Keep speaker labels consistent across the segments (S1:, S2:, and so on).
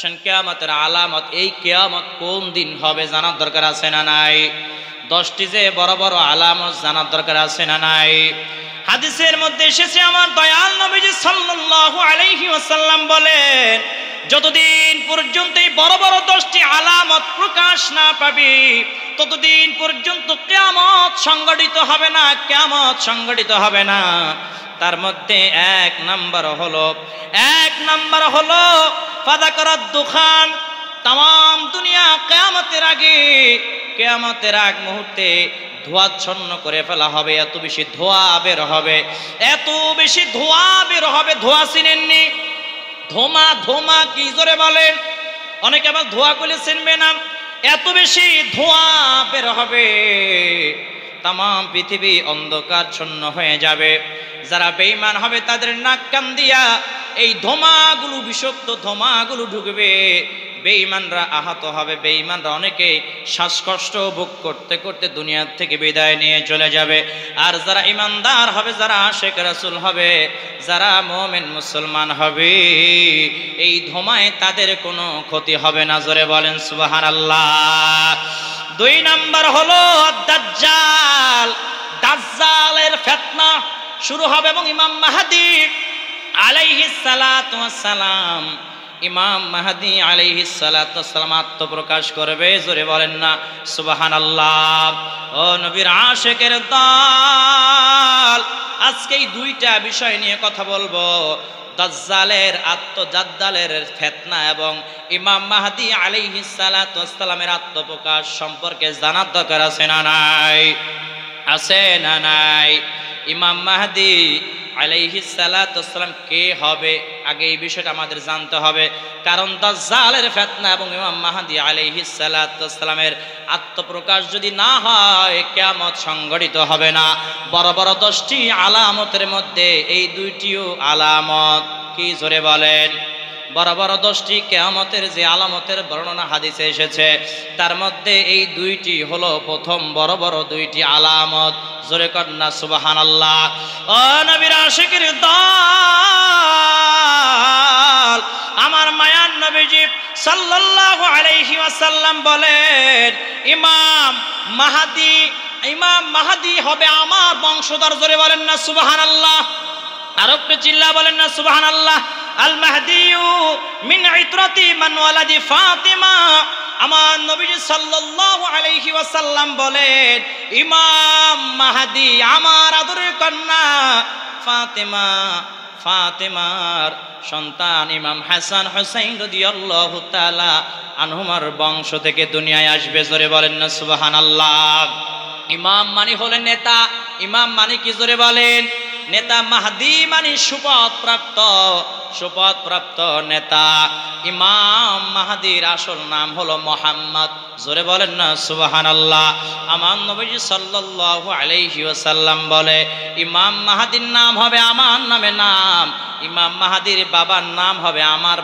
S1: কিয়ামতের আলামত, এই কিয়ামত কোন দিন হবে জানার দরকার আছে না নাই? 10টি যে বড় বড় আলামত জানার দরকার আছে না নাই? হাদিসের মধ্যে এসেছে আমার দয়াল নবীজি সাল্লাল্লাহু আলাইহি ওয়াসাল্লাম বলেন, যতদিন পর্যন্ত এই বড় বড় 10টি আলামত প্রকাশ না পাবে ততদিন পর্যন্ত কিয়ামত সংগঠিত হবে না, কিয়ামত সংগঠিত হবে না। তার মধ্যে এক নাম্বার হলো ফাযাকারাত দুখান। তাম দুনিয়া কিয়ামতের আগ মুহূর্তে ধোঁয়াচ্ছন্ন করে ফেলা হবে। এত বেশি ধোঁয়া বের হবে, ধোঁয়া চিনেননি? ধোঁয়া কি জোরে বলেন? অনেকে আবার ধোঁয়া কইলে চিনবে না। এত বেশি ধোঁয়া বের হবে, তাম পৃথিবী অন্ধকারচ্ছন্ন হয়ে যাবে। যারা বেঈমান হবে তাদের নাক কান দিয়া এই ধোঁয়াগুলো, বিষাক্ত ধোঁয়াগুলো ঢুকবে। বেঈমানরা আহত হবে, বেঈমানরা অনেকে শ্বাসকষ্ট ভোগ করতে করতে দুনিয়া থেকে বিদায় নিয়ে চলে যাবে। আর যারা ইমানদার হবে, যারা আশিক রাসূল হবে, যারা মুমিন মুসলমান হবে, এই ধোঁয়ায় তাদের কোনো ক্ষতি হবে না। জোরে বলেন সুবহানাল্লাহ। 2 নাম্বার হলো দাজ্জালের ফিতনা শুরু হবে এবং ইমাম মাহদী আলাইহিস সালাতু ওয়াস সালাম আত্মপ্রকাশ করবে। জোরে বলেন না সুবহানাল্লাহ। ও নবীর আশিকের দল, আজকে এই 2টা বিষয় নিয়ে কথা বলবো, দাজ্জালের ফিতনা এবং ইমাম মাহদী আলাইহিস সালাতু ওয়াস সালামের আত্মপ্রকাশ সম্পর্কে জানার দরকার আছে না নাই? আছে না নাই? ইমাম মাহদী আলাইহিস সালাতু ওয়াস সালাম কে হবে, আগে এই বিষয়টা আমাদের জানতে হবে। কারণ দাজ্জালের ফিতনা এবং ইমাম মাহদী আলাইহিস সালাতু ওয়াস সালামের আত্মপ্রকাশ যদি না হয় কিয়ামত সংগঠিত হবে না। বড় বড় 10টি আলামতের মধ্যে এই 2টিও আলামত। কি জোরে বলেন? বড় বড় 10টি কিয়ামতের যে আলামতের বর্ণনা হাদিসে এসেছে, তার মধ্যে এই 2টি হলো প্রথম বড় বড় 2টি আলামত। জোরে কন্না সুবহানাল্লাহ। ও নবীর আশিকের দল, আমার মায়ার নবীজি সাল্লাল্লাহু আলাইহি ওয়াসাল্লাম বলেন, ইমাম মাহদী হবে আমার বংশধর। জোরে বলেন না সুবহানাল্লাহ। আর একটু চিল্লা বলেন না সুবহানাল্লাহ। আল মাহদিয়ু মিন ইতরাতি মান ওয়ালাদি ফাতিমা। আমার নবীজি সাল্লাল্লাহু আলাইহি ওয়াসাল্লাম বলেন, ইমাম মাহদী আমার আদরের কন্যা ফাতেমার সন্তান ইমাম হাসান হুসাইন রাদিয়াল্লাহু তাআলা আনহুমার বংশ থেকে দুনিয়ায় আসবে। জোরে বলেন না সুবহানাল্লাহ। ইমাম মানে হলেন নেতা। ইমাম মানে কি? জোরে বলেন। নেতা। মাহদী মানে সুপথপ্রাপ্ত নেতা। ইমাম মাহদীর আসল নাম হলো মুহাম্মদ। জোরে বলেন না সুবহানাল্লাহ। আমার নবীজি সাল্লাল্লাহু আলাইহি ওয়াসাল্লাম বলে, ইমাম মাহদীর নাম হবে আমার নামে নাম, ইমাম মাহদীর বাবার নাম হবে আমার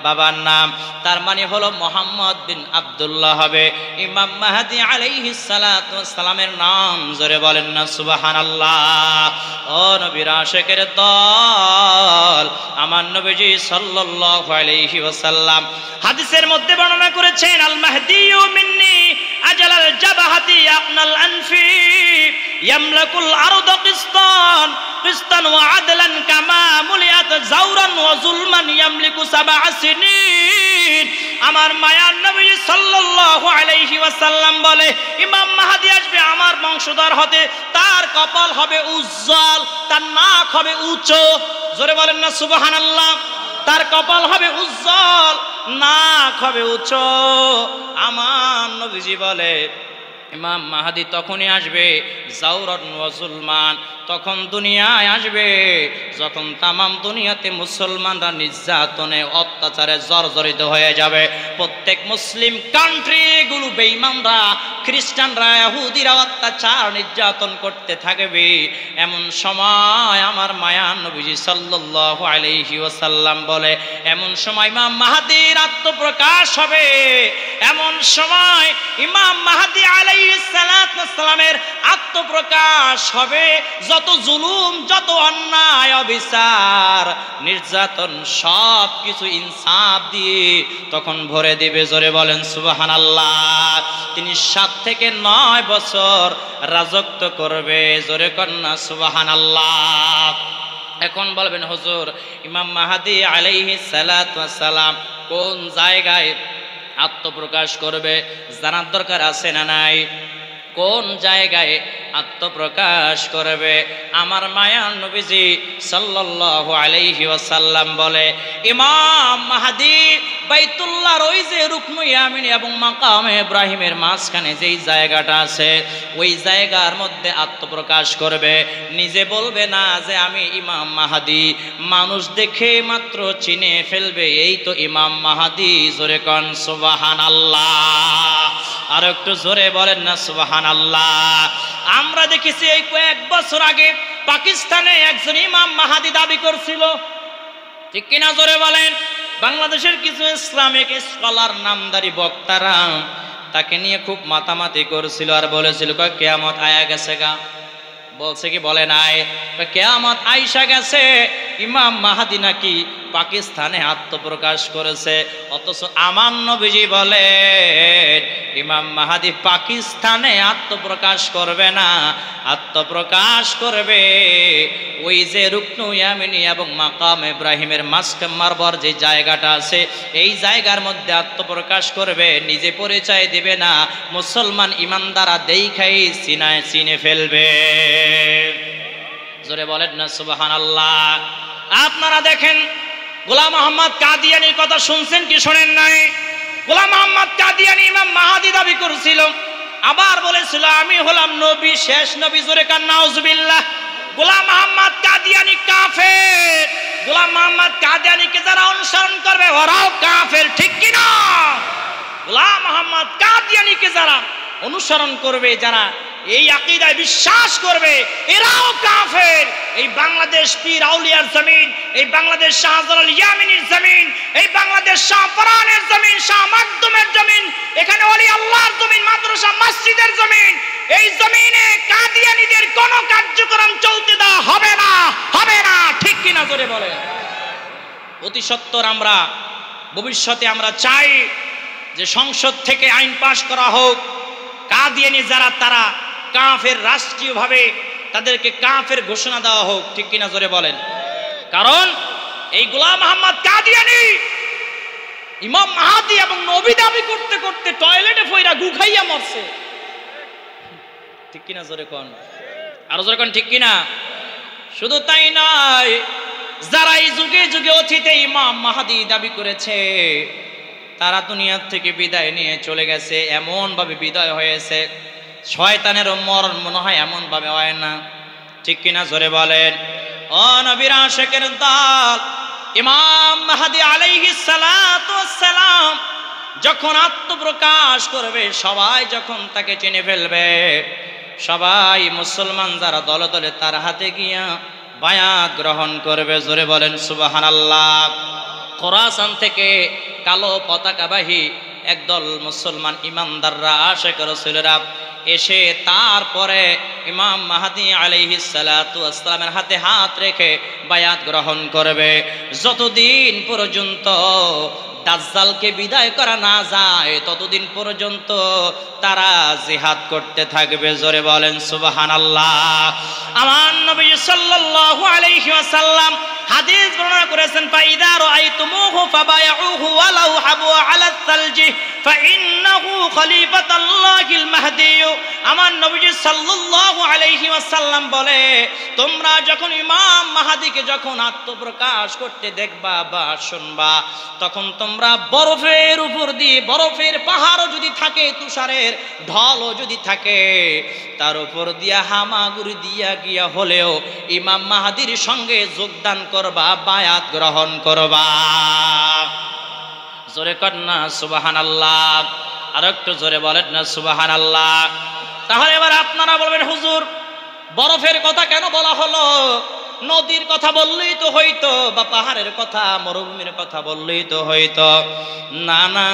S1: বাবার নাম। তার মানে হলো মুহাম্মদ বিন আব্দুল্লাহ হবে ইমাম মাহদী আলাইহিস সালাতু ওয়াস সালামের নাম। জোরে বলেন না সুবহানাল্লাহ। ও নবীর আশিকের দল, আমার নবীজি সাল্লাল্লাহু আলাইহি ওয়াসাল্লাম হাদিসের মধ্যে বর্ণনা করেছেন, আল মাহদিয়ু মিন্নি আজালাল জাবাহাতি আপনাল আনফি ইয়ামলাকুল আরদা কিসতান ওয়া আদলান কামা মুলিয়াত জাওরান ওয়া যুলমান ইয়ামলিকু 7 সিনিন। আমার মায়ার নবী সাল্লাল্লাহু আলাইহি ওয়াসাল্লাম বলে, ইমাম মাহদী আসবে আমার বংশধর হতে। তার কপাল হবে উজ্জ্বল, তার নাক হবে উঁচু। জোরে বলেন না সুবহানাল্লাহ। তার কপাল হবে উজ্জ্বল, নাক হবে উঁচু। আমার নবীজি বলে, ইমাম মাহদী তখনই আসবে জাওরান ওয়া যুলমান, তখন দুনিয়ায় আসবে যখন তামাম দুনিয়াতে মুসলমানরা নির্যাতনে অত্যাচারে জর্জরিত হয়ে যাবে। প্রত্যেক মুসলিম কান্ট্রিগুলো বেঈমানরা, খ্রিস্টানরা, ইহুদিরা অত্যাচার নির্যাতন করতে থাকবে। এমন সময় আমার মায়ার নবীজি সাল্লাল্লাহু আলাইহি ওয়াসাল্লাম বলে, এমন সময় ইমাম মাহদীর আত্মপ্রকাশ হবে। এমন সময় ইমাম মাহদী আলাইহিস আলাইহিস সালাতু ওয়াস সালামের আত্মপ্রকাশ হবে, যত জুলুম, যত অন্যায়, অবিচার, নির্যাতন সব কিছু ইনসাফ দিয়ে তখন ভরে দিবে। জোরে বলেন সুবহানাল্লাহ। তিনি 7 থেকে 9 বছর রাজত্ব করবে। জোরে কন্না সুবহানাল্লাহ। এখন বলবেন হুজুর, ইমাম মাহদী আলাইহিস সালাতু ওয়াস সালাম কোন জায়গায় আত্মপ্রকাশ করবে জানার দরকার আছে না নাই? কোন জায়গায় আত্মপ্রকাশ করবে? আমার মায়ার নবীজি সাল্লাল্লাহু আলাইহি ওয়াসাল্লাম বলে, ইমাম মাহদী বাইতুল্লাহর ওই যে রুকন ইয়ামিন এবং মাকামে ইব্রাহিমের মাঝখানে যেই জায়গাটা আছে, ওই জায়গার মধ্যে আত্মপ্রকাশ করবে। নিজে বলবে না যে আমি ইমাম মাহদী, মানুষ দেখে মাত্র চিনে ফেলবে এই তো ইমাম মাহদী। জোরে কোন সুবহানাল্লাহ। আর একটু জোরে বলেন না সুবহানাল্লাহ। আমরা দেখেছি এই কয়েক বছর আগে পাকিস্তানে একজন ইমাম মাহদী দাবি করছিল, ঠিক কিনা জোরে বলেন? বাংলাদেশের কিছু ইসলামিক স্কলার, নামদারি বক্তারা তাকে নিয়ে খুব মাতামাতি করছিল আর বলেছিল কিয়ামত আয়া গেছে গা। বলছে কি বলে নাই? কিয়ামত আইসা গেছে, ইমাম মাহদী নাকি পাকিস্তানে আত্মপ্রকাশ করেছে। অথচ আমার নবীজি বলেন ইমাম মাহদী পাকিস্তানে আত্মপ্রকাশ করবে না, আত্মপ্রকাশ করবে ওই যে রুকন ইয়ামিনী এবং মাকাম ইব্রাহিমের মাঝখানে যে জায়গাটা আছে, এই জায়গার মধ্যে আত্মপ্রকাশ করবে। নিজে পরিচয় দিবে না, মুসলমান ইমানদারা দেখাই চিনে ফেলবে। জোরে বলেন না সুবহানাল্লাহ। আপনারা দেখেন গোলাম মোহাম্মদ কাদিয়ানির কথা শুনছেন কি শোনেন নাই? গোলাম মোহাম্মদ কাদিয়ানি ইমাম মাহদী দাবি করেছিল, আবার বলেছিল আমি হলাম নবী, শেষ নবী। জোরে কান নাউজুবিল্লাহ। গোলাম মোহাম্মদ কাদিয়ানি কাফের। গোলাম মোহাম্মদ কাদিয়ানিকে যারা অনুসরণ করবে ওরাও কাফের, ঠিক কিনা? গোলাম মোহাম্মদ কাদিয়ানিকে যারা অনুসরণ করবে, যারা এই আকীদায় বিশ্বাস করবে, এরাও কাফের। এই বাংলাদেশ পীর আউলিয়ার জমিন, এই বাংলাদেশ শাহজালাল ইয়ামিনীর জমিন, এই বাংলাদেশ শাহপরানের জমিন, শাহ মাকদুমের জমিন, এখানে ওলি আল্লাহর জমিন, মাদ্রাসা মসজিদের জমিন। এই জমিনে কাদিয়ানীদের কোনো কার্যক্রম চলতে দেওয়া হবে না, হবে না, ঠিক কিনা জোরে বলেন? অতি সত্বর আমরা ভবিষ্যতে আমরা চাই যে সংসদ থেকে আইন পাশ করা হোক, কাদিয়ানী যারা তারা কাফের, রাষ্ট্রীয়ভাবে তাদেরকে কাফের ঘোষণা দেওয়া হোক, ঠিক কিনা জোরে বলেন? কারণ এই গোলাম মোহাম্মদ কাদিয়ানী ইমাম মাহদী এবং নবী দাবি করতে করতে টয়লেটে ফইরা গু খাইয়া মরছে, ঠিক কিনা জোরে কোন? আরো জোরে কোন, ঠিক কিনা? শুধু তাই নয়, যারা এই যুগে যুগে অতীতে ইমাম মাহদী দাবি করেছে তারা দুনিয়ার থেকে বিদায় নিয়ে চলে গেছে। এমন ভাবে বিদায় হয়েছে, শয়তানেরও মরণ মনে হয় এমন ভাবে হয় না, ঠিক কিনা জোরে বলেন? ও নবীর আশিকের দল, ইমাম মাহদী আলাইহিস সালাতু ওয়াস সালাম যখন আত্মপ্রকাশ করবে, সবাই যখন তাকে চিনে ফেলবে, সবাই মুসলমান যারা দলে দলে তার হাতে গিয়া বায়াত গ্রহণ করবে। জোরে বলেন সুবহানাল্লাহ। খোরাসান থেকে কালো পতাকাবাহী একদল মুসলমান ইমানদাররা, আশিক রাসূলেরা এসে তারপরে ইমাম মাহদী আলাইহিস সালাতু ওয়াস সালামের হাতে হাত রেখে বায়াত গ্রহণ করবে। যতদিন পর্যন্ত দাজ্জালকে বিদায় করা না যায় ততদিন পর্যন্ত তারা জিহাদ করতে থাকবে। জোরে বলেন সুবহানাল্লাহ। আমার নবী সাল্লাল্লাহু আলাইহি ওয়াসাল্লাম হাদিস বর্ণনা করেছেন, ফাইদা রাআইতুমুহু ফাবায়উহু ওয়ালাউ হাবু আলাত সালজি ফাইন্নাহু খলিফাতুল্লাহিল মাহদী। আমার নবী সাল্লাল্লাহু আলাইহি ওয়াসাল্লাম বলে, তোমরা যখন ইমাম মাহদীকে যখন আত্মপ্রকাশ করতে দেখবা বা শুনবা, তখন তোমরা বরফের উপর দিয়ে, বরফের পাহাড়ও যদি থাকে, তুষারের ঢলও যদি থাকে, তার উপর দিয়া হামাগুড়ি দিয়া গিয়া হলেও ইমাম মাহদীর সঙ্গে যোগদান করবা, বায়াত গ্রহণ করবা। জোরে কর না সুবহানাল্লাহ। আর একটু জোরে বলেন না সুবহানাল্লাহ। তাহলে এবার আপনারা বলবেন, হুজুর বরফের কথা কেন বলা হলো? নদীর কথা বললেই তো হইতো, বা পাহাড়ের কথা, মরুভূমির কথা বললেই তো হইতো। না না,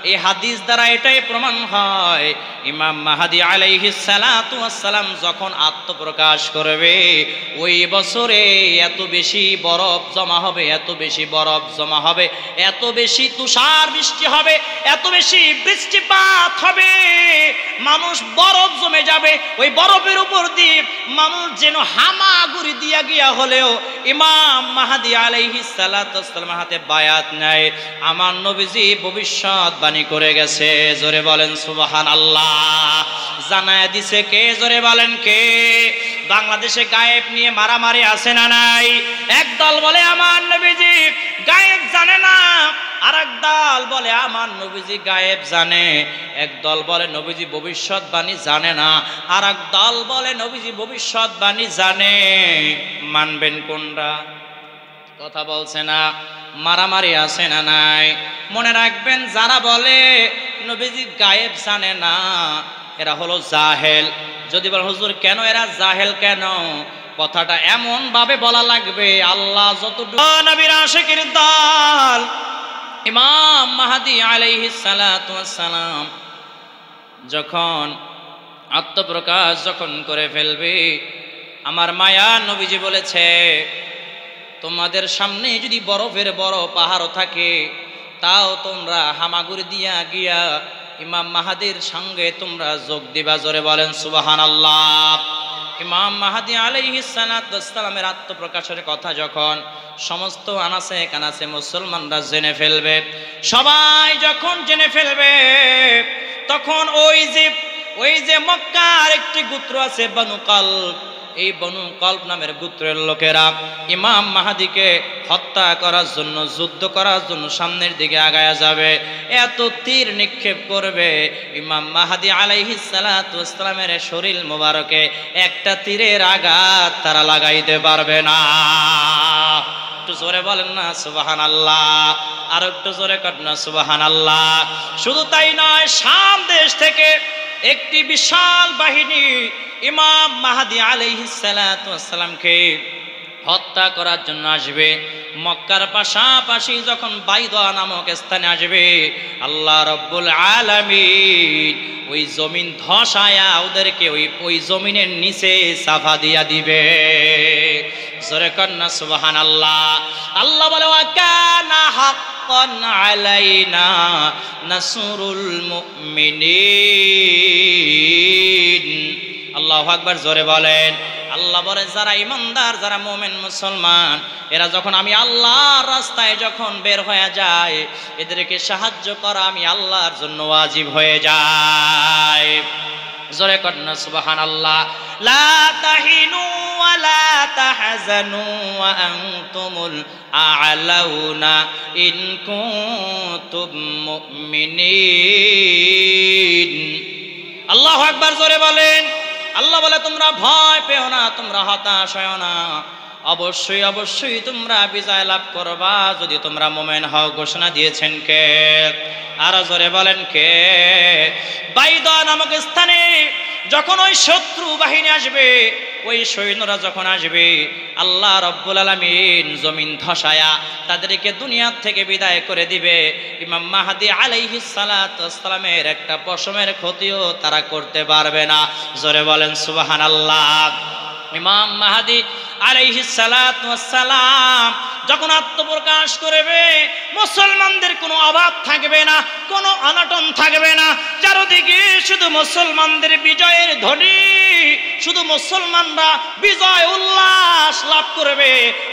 S1: এই হাদিস দ্বারা এটাই প্রমাণ হয় ইমাম মাহদী আলাইহিস সালাতু ওয়াস সালাম যখন আত্মপ্রকাশ করবে ওই বছরে এত বেশি বরফ জমা হবে, এত বেশি বরফ জমা হবে, এত বেশি তুষার বৃষ্টি হবে, এত বেশি বৃষ্টিপাত হবে, মানুষ বরফ জমে যাবে। ওই বরফের উপর দিয়ে মানুষ যেন হামাগুড়ি দিয়া গিয়া হলেও ইমাম মাহদী আলাইহিস সালাতু ওয়াস সালামের হাতে বায়াত নেয়। আমার নবীজি ভবিষ্যৎবাণী করে গেছে। জোরে বলেন সুবহানাল্লাহ। জানায় দিছে কে? জোরে বলেন কে? বাংলাদেশে গায়েব নিয়ে মারামারি আছে না নাই? একদল বলে আমার নবীজি গায়েব জানে না, আর এক দল বলে আমার নবীজি গায়েব জানে। একদল বলে নবীজি ভবিষ্যৎবাণী জানে না, আর এক দল বলে নবীজি ভবিষ্যৎবাণী জানে। মানবেন কোনটা? কথা বলছে না। মারামারি আছে না নাই? মনে রাখবেন, যারা বলে নবীজি গায়েব জানে না এরা হলো জাহেল। যদি বল হুজুর কেন এরা জাহেল কেন, কথাটা এমন ভাবে বলা লাগবে আল্লাহ যতটুকু নবীর আশিকের দল ইমাম মাহদী আলাইহিস সালাতু ওয়াস সালাম যখন আত্মপ্রকাশ যখন করে ফেলবে, আমার মায়া নবীজি বলেছে তোমাদের সামনে যদি বরফের বড় পাহাড় থাকে তাও তোমরা হামাগুড়ি দিয়া গিয়া ইমাম মাহদীর সঙ্গে তোমরা যোগ দিবা। জোরে বলেন সুবহানাল্লাহ। ইমাম মাহদী আলাইহিস সালাতু ওয়াস সালামের আত্মপ্রকাশের কথা যখন সমস্ত আনাসে কানাসে মুসলমানরা জেনে ফেলবে, সবাই যখন জেনে ফেলবে, তখন ওই যে মক্কার একটি গোত্র আছে বনু কলব, এই বনু কলব নামের গোত্রের লোকেরা ইমাম মাহদীকে হত্যা করার জন্য, যুদ্ধ করার জন্য সামনের দিকে আগায়া যাবে। এত তীর নিক্ষেপ করবে, ইমাম মাহদী আলাইহিস সালাতু ওয়াস সালামের শরীর মোবারকে একটা তীরের আঘাত তারা লাগাইতে পারবে না। একটু জোরে বলেন না সুবহানাল্লাহ। আর একটু জোরে কর না সুবহানাল্লাহ। শুধু তাই নয়, শাম দেশ থেকে একটি বিশাল বাহিনী ইমাম মাহদী আলাইহিস সালাতু ওয়াস সালামকে হত্যা করার জন্য আসবে। মক্কার পাশাপাশি যখন বাইদা নামক স্থানে আসবে, আল্লাহ রাব্বুল আলামিন ওই জমিন ধসায়া ওদেরকে ওই জমিনের নিচে সাফা দিয়া দিবে। জোরে কন্না সুবহানাল্লাহ। আল্লাহ বলে ওয়া কানা হাক্কান আলাইনা নাসরুল মুমিনিন। আল্লাহু আকবার। জোরে বলেন। আল্লাহ বলে যারা ইমানদার, যারা মুমিন মুসলমান, এরা যখন আমি আল্লাহর রাস্তায় যখন বের হয়ে যায়, এদেরকে সাহায্য করা আমি আল্লাহর জন্য ওয়াজিব হয়ে যায়। জোরে কন্না সুবহানাল্লাহ। লা তাহিনু ওয়া লা তাহজানু ওয়া আনতুমুল আ'লাউনা ইন কুনতুম মুমিনিন। আল্লাহু আকবার। জোরে বলেন। আল্লাহ বলে তোমরা ভয় পেও না, তোমরা হতাশ হও না, অবশ্যই অবশ্যই তোমরা বিজয় লাভ করবা যদি তোমরা মুমিন হও। ঘোষণা দিয়েছেন কে? আর জোরে বলেন কে? বাইদা নামক স্থানে যখন ওই শত্রু বাহিনী আসবে, ওই সৈন্যরা যখন আসবে, আল্লাহ রাব্বুল আলামিন জমিন ধসায়া তাদেরকে দুনিয়া থেকে বিদায় করে দিবে। ইমাম মাহদী আলাইহিস সালাতু ওয়াস সালামের একটা পশমের ক্ষতিও তারা করতে পারবে না। জোরে বলেন সুবহানাল্লাহ। ইমাম মাহদী আলাইহিস সালাতু ওয়াস সালাম যখন আত্মপ্রকাশ করবে, মুসলমানদের কোনো অভাব থাকবে না, কোনো অনটন থাকবে না। চারদিকে শুধু মুসলমানদের বিজয়ের ধ্বনি, শুধু মুসলমানরা বিজয় উল্লাস লাভ করবে,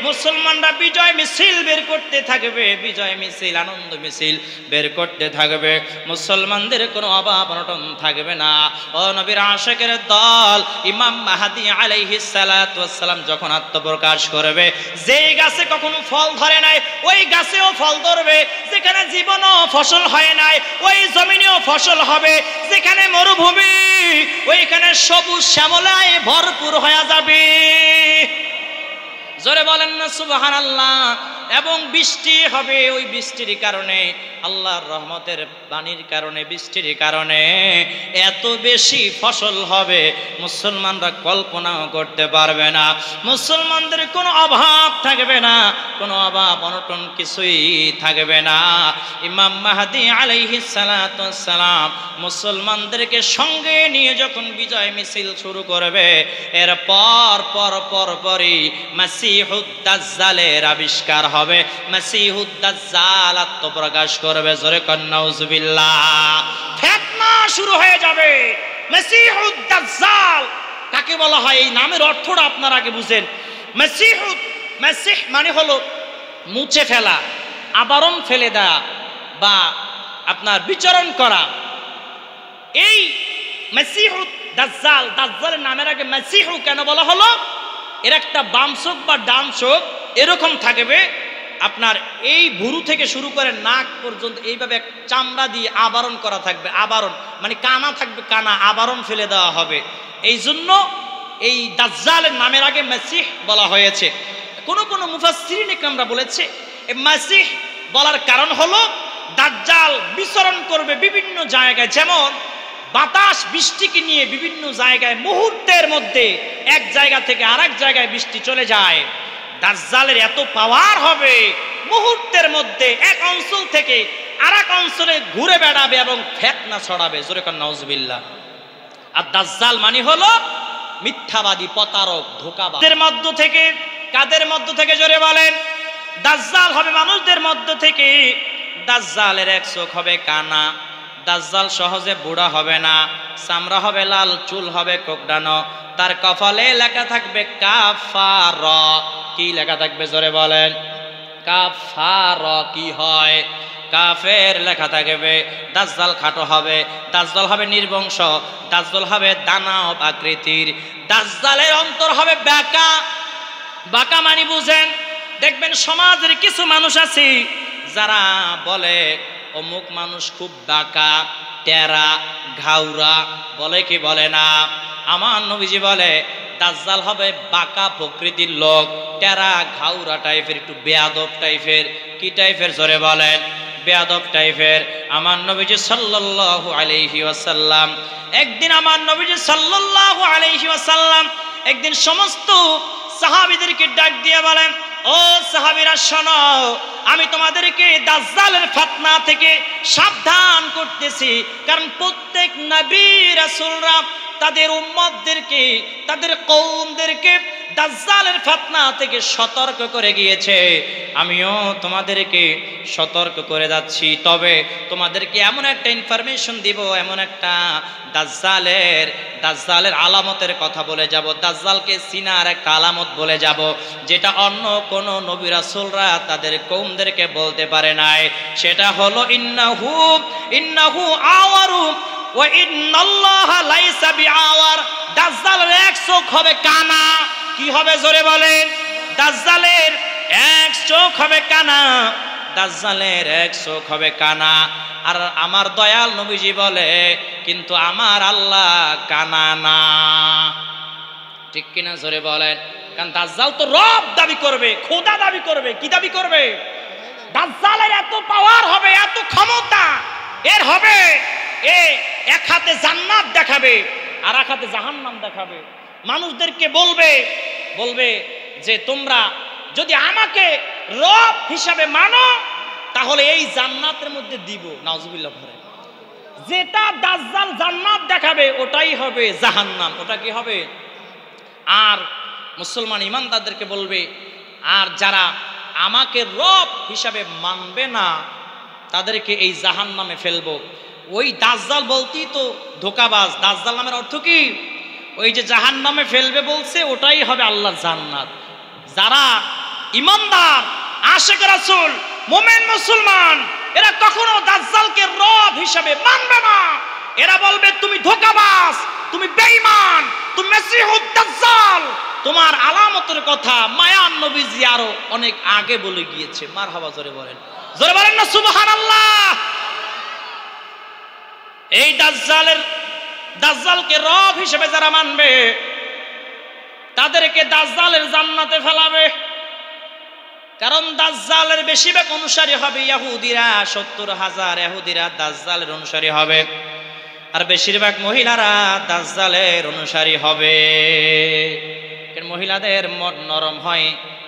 S1: মুসলমানরা বিজয় মিছিল বের করতে থাকবে, বিজয় মিছিল, আনন্দ মিছিল বের করতে থাকবে। মুসলমানদের কোনো অভাব অনটন থাকবে না। ও নবীর আশিকের দল, ইমাম মাহদী আলাইহিস সালাতু ওয়াস সালাম যখন আত্মপ্রকাশ করবে, যেই গাছে কখনো ফল ধরে নাই ওই গাছেও ফল ধরবে, যেখানে জীবনও ফসল হয় নাই ওই জমিনেও ফসল হবে, যেখানে মরুভূমি ওইখানে সবুজ শ্যামলায় ভরপুর হয়ে যাবে। জোরে বলেন না সুবহানাল্লাহ। এবং বৃষ্টি হবে। ওই বৃষ্টির কারণে, আল্লাহর রহমতের বাণীর কারণে, বৃষ্টির কারণে এত বেশি ফসল হবে মুসলমানরা কল্পনাও করতে পারবে না। মুসলমানদের কোনো অভাব থাকবে না, কোনো অভাব অনটন কিছুই থাকবে না। ইমাম মাহদী আলাইহিস সালাতু ওয়াস সালাম মুসলমানদেরকে সঙ্গে নিয়ে যখন বিজয় মিছিল শুরু করবে, এর পরই মাসিহুদ দাজ্জালের আবিষ্কার হবে। মাসিহুদ দাজ্জাল আত্মপ্রকাশ করবে। জোরে কন নাউজুবিল্লাহ। ফিতনা শুরু হয়ে যাবে। মাসিহুদ দাজ্জাল কাকে বলা হয়, এই নামের অর্থটা আপনারা আগে বুঝেন। মাসিহ মানে হলো মুছে ফেলা, আবরণ ফেলে দেয়া বা আপনার বিচরণ করা। এই মাসিহুদ দাজ্জাল, দাজ্জালের নামের আগে মাসিহু কেন বলা হলো? এর একটা বাম চোখ বা ডান চোখ এরকম থাকবে, আপনার এই ভুরু থেকে শুরু করে নাক পর্যন্ত এইভাবে চামড়া দিয়ে আবরণ করা থাকবে। আবরণ মানে কানা থাকবে, কানা আবরণ ফেলে দেওয়া হবে। এই জন্য এই দাজ্জালের নামের আগে মাসিহ বলা হয়েছে। কোন মুফাসসিরিন ইকরামরা বলেছে এই মাসিহ বলার কারণ হলো দাজ্জাল বিচরণ করবে বিভিন্ন জায়গায়। যেমন বাতাস বৃষ্টিকে নিয়ে বিভিন্ন জায়গায় মুহূর্তের মধ্যে এক জায়গা থেকে আরেক জায়গায় বৃষ্টি চলে যায়। দাজ্জালের এত পাওয়ার হবে, মুহূর্তের মধ্যে এক অঞ্চল থেকে আরেক অঞ্চলে ঘুরে বেড়াবে এবং ফিতনা ছড়াবে। জোরে কন নাউজুবিল্লাহ। আর দাজ্জাল মানে হলো মিথ্যাবাদী, প্রতারক, ধোঁকাবাজ। মধ্য থেকে, কাদের মধ্য থেকে জোরে বলেন? দাজ্জাল হবে মানুষদের মধ্য থেকে। দাজ্জালের এক চোখ হবে কানা। দাজ্জাল সহজে বুড়া হবে না, চামড়া হবে লাল, চুল হবে কোকড়ানো। তার কপালে লেখা থাকবে কাফার। কি লেখা থাকবে জোরে বলেন? কাফার। কি হয়? কাফের লেখা থাকবে। দাজ্জাল খাটো হবে, দাজ্জাল হবে নির্বংশ, দাজ্জাল হবে দানব আকৃতির। দাজ্জালের অন্তর হবে বাঁকা। বাঁকা মানে বুঝেন? দেখবেন সমাজের কিছু মানুষ আছে যারা বলে অমুক মানুষ খুব বাঁকা, টেরা, ঘাউরা, বলে কি বলে না? আমার নবীজি বলে দাজ্জাল হবে বাঁকা প্রকৃতির লোক, টেরা ঘাউরা টাইপের, একটু বেয়াদব টাইপের। কি টাইপের জোরে বলেন? বেয়াদব টাইপের। আমার নবীজি সাল্লাল্লাহু আলাইহি ওয়াসাল্লাম একদিন, আমার নবীজি সাল্লাল্লাহু আলাইহি ওয়াসাল্লাম একদিন সমস্ত সাহাবীদেরকে ডাক দিয়ে বলেন, ও সাহাবীরা শোনো, আমি তোমাদেরকে দাজ্জালের ফিতনা থেকে সাবধান করতেছি। কারণ প্রত্যেক নবী রাসূলরা তাদের উম্মতদেরকে, তাদের কওমদেরকে দাজ্জালের ফিতনা থেকে সতর্ক করে গিয়েছে। আমিও তোমাদেরকে সতর্ক করে যাচ্ছি। তবে তোমাদেরকে এমন একটা ইনফরমেশন দিব, এমন একটা দাজ্জালের আলামতের কথা বলে যাব, দাজ্জালকে চিনার একটা আলামত বলে যাব, যেটা অন্য কোন নবী রাসূলরা তাদের কওমদেরকে বলতে পারে নাই। সেটা হলো ইন্নাহু আওয়ারু ওয়া ইন্নাল্লাহা লাইসা বিআওয়ার। দাজ্জালের এক চোখ হবে কানা। কি হবে জোরে বলেন? দাজ্জালের এক চোখ হবে কানা। দাজ্জালের এক চোখ হবে কানা। আর আমার দয়াল নবীজি বলে কিন্তু আমার আল্লাহ কানা না। ঠিক কিনা জোরে বলেন? কারণ দাজ্জাল তো রব দাবি করবে, খোদা দাবি করবে। কি দাবি করবে? দাজ্জালের এত পাওয়ার হবে, এত ক্ষমতা এর হবে, এক হাতে জান্নাত দেখাবে আর এক হাতে জাহান্নাম দেখাবে। মানুষদেরকে বলবে যে তোমরা যদি আমাকে রব হিসাবে মানো তাহলে এই জান্নাতের মধ্যে দিব। নাউজুবিল্লাহ ভরে। যেটা দাজ্জাল জান্নাত দেখাবে ওটাই হবে জাহান্নাম। ওটা কি হবে? আর মুসলমান ইমানদারদেরকে বলবে, আর যারা আমাকে রব হিসাবে মানবে না তাদেরকে এই জাহান্নামে ফেলবো। ওই দাজ্জাল বলতেই তো ধোঁকাবাজ। দাজ্জাল নামের অর্থ কি? ওই যে জাহান্নামে ফেলবে বলছে ওটাই হবে আল্লাহর জান্নাত। যারা ইমানদার, আশিক রাসূল, মুমিন মুসলমান, এরা কখনো দাজ্জালকে রব হিসাবে মানবে না। এরা বলবে তুমি ধোঁকাবাজ, তুমি বেঈমান, তুমি মাসিহুদ দাজ্জাল। তোমার আলামতের কথা মায়ান নবীজি আরো অনেক আগে বলে গিয়েছে। মারহাবা জোরে বলেন, জোরে বলেন না সুবহানাল্লাহ। এই দাজ্জালকে রব হিসেবে যারা মানবে তাদেরকে দাজ্জালের জান্নাতে ফেলাবে। কারণ দাজ্জালের বেশিরভাগ অনুসারী হবে ইহুদিরা, 70,000 ইহুদিরা দাজ্জালের অনুসারী হবে, আর বেশিরভাগ মহিলারা দাজ্জালের অনুসারী হবে। মহিলাদের মন নরম হয়,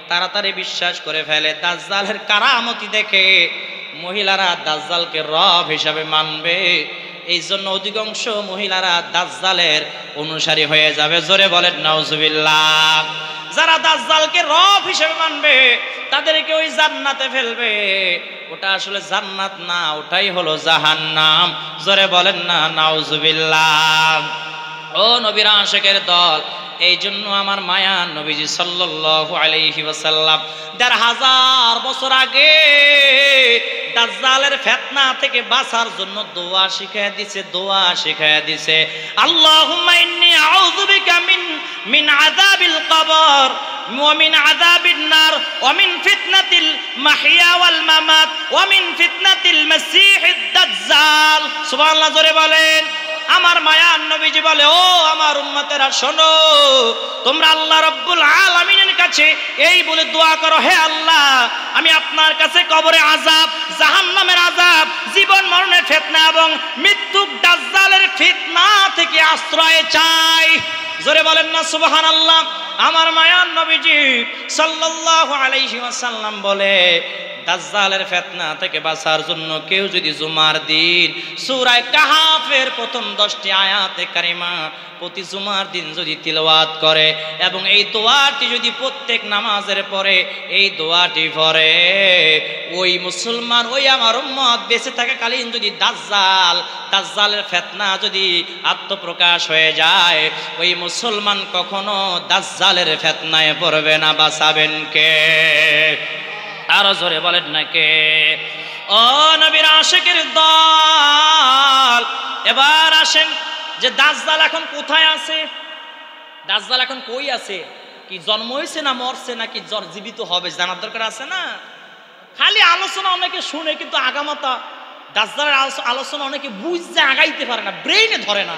S1: তাড়াতাড়ি বিশ্বাস করে ফেলে। দাজ্জালের কারামতি দেখে মহিলারা দাজ্জালকে রব হিসাবে মানবে, এই জন্য অধিকাংশ মহিলারা দাজ্জালের অনুসারী হয়ে যাবে। জোরে বলেন নাউজুবিল্লাহ। যারা দাজ্জালকে রব হিসেবে মানবে তাদেরকে ওই জান্নাতে ফেলবে। ওটা আসলে জান্নাত না, ওটাই হলো জাহান্নাম। জোরে বলেন না নাউজুবিল্লাহ। ও নবীর আশিকের দল, এই জন্য আমার মায়া নবীজি সাল্লাল্লাহু আলাইহি ওয়াসাল্লাম ১৫০০ বছর আগে দাজ্জালের ফিতনা থেকে বাঁচার জন্য দোয়া শিখায়া দিয়েছে, দোয়া শিখায়া দিয়েছে। আল্লাহুম্মা ইন্নী আউযু বিকা মিন আযাবিল কবর ওয়া মিন আযাবিন নার ওয়া মিন ফিতনাতিল মাহইয়া ওয়াল মামাত ওয়া মিন ফিতনাতিল মাসীহিদ দাজ্জাল। সুবহানাল্লাহ, জোরে বলেন। আমার মায়ার নবীজি বলে, ও আমার উম্মতেরা শোনো, তোমরা আল্লাহ রাব্বুল আলামিনের কাছে এই বলে দোয়া করো, হে আল্লাহ, আমি আপনার কাছে কবরে আযাব, জাহান্নামের আযাব, জীবন মরণের ফিতনা এবং মৃত্যুক দাজ্জালের ফিতনা থেকে আশ্রয় চাই। জোরে বলেন না সুবহানাল্লাহ। আমার মায়ার নবীজি সাল্লাল্লাহু আলাইহি ওয়াসাল্লাম বলে, দাজ্জালের ফিতনা থেকে বাঁচার জন্য কেউ যদি জুমার দিন সূরা কাহাফের প্রথম 10টি আয়াতে কারিমা প্রতি জুমার দিন যদি তিলাওয়াত করে এবং এই দোয়াটি যদি প্রত্যেক নামাজের পরে এই দোয়াটি পড়ে, ওই মুসলমান, ওই আমার উম্মত বেঁচে থাকাকালীন যদি দাজ্জালের ফিতনা যদি আত্মপ্রকাশ হয়ে যায়, ওই মুসলমান কখনো দাজ্জালের ফিতনায় পড়বে না। বাঁচাবেন কে? আরো জোরে বলেন না কে? ও নবীর আশিকের দল, এবার আসেন যে দাজ্জাল এখন কোথায় আছে? দাজ্জাল এখন কই আছে? কি জন্ম হয়েছে না মরছে নাকি জীবিত হবে জানার দরকার আছে না? খালি আলোচনা অনেকে শুনে কিন্তু আগামাতা দাজ্জালের আলোচনা অনেকে বুঝতে আগাইতে পারে না, ব্রেইনে ধরে না।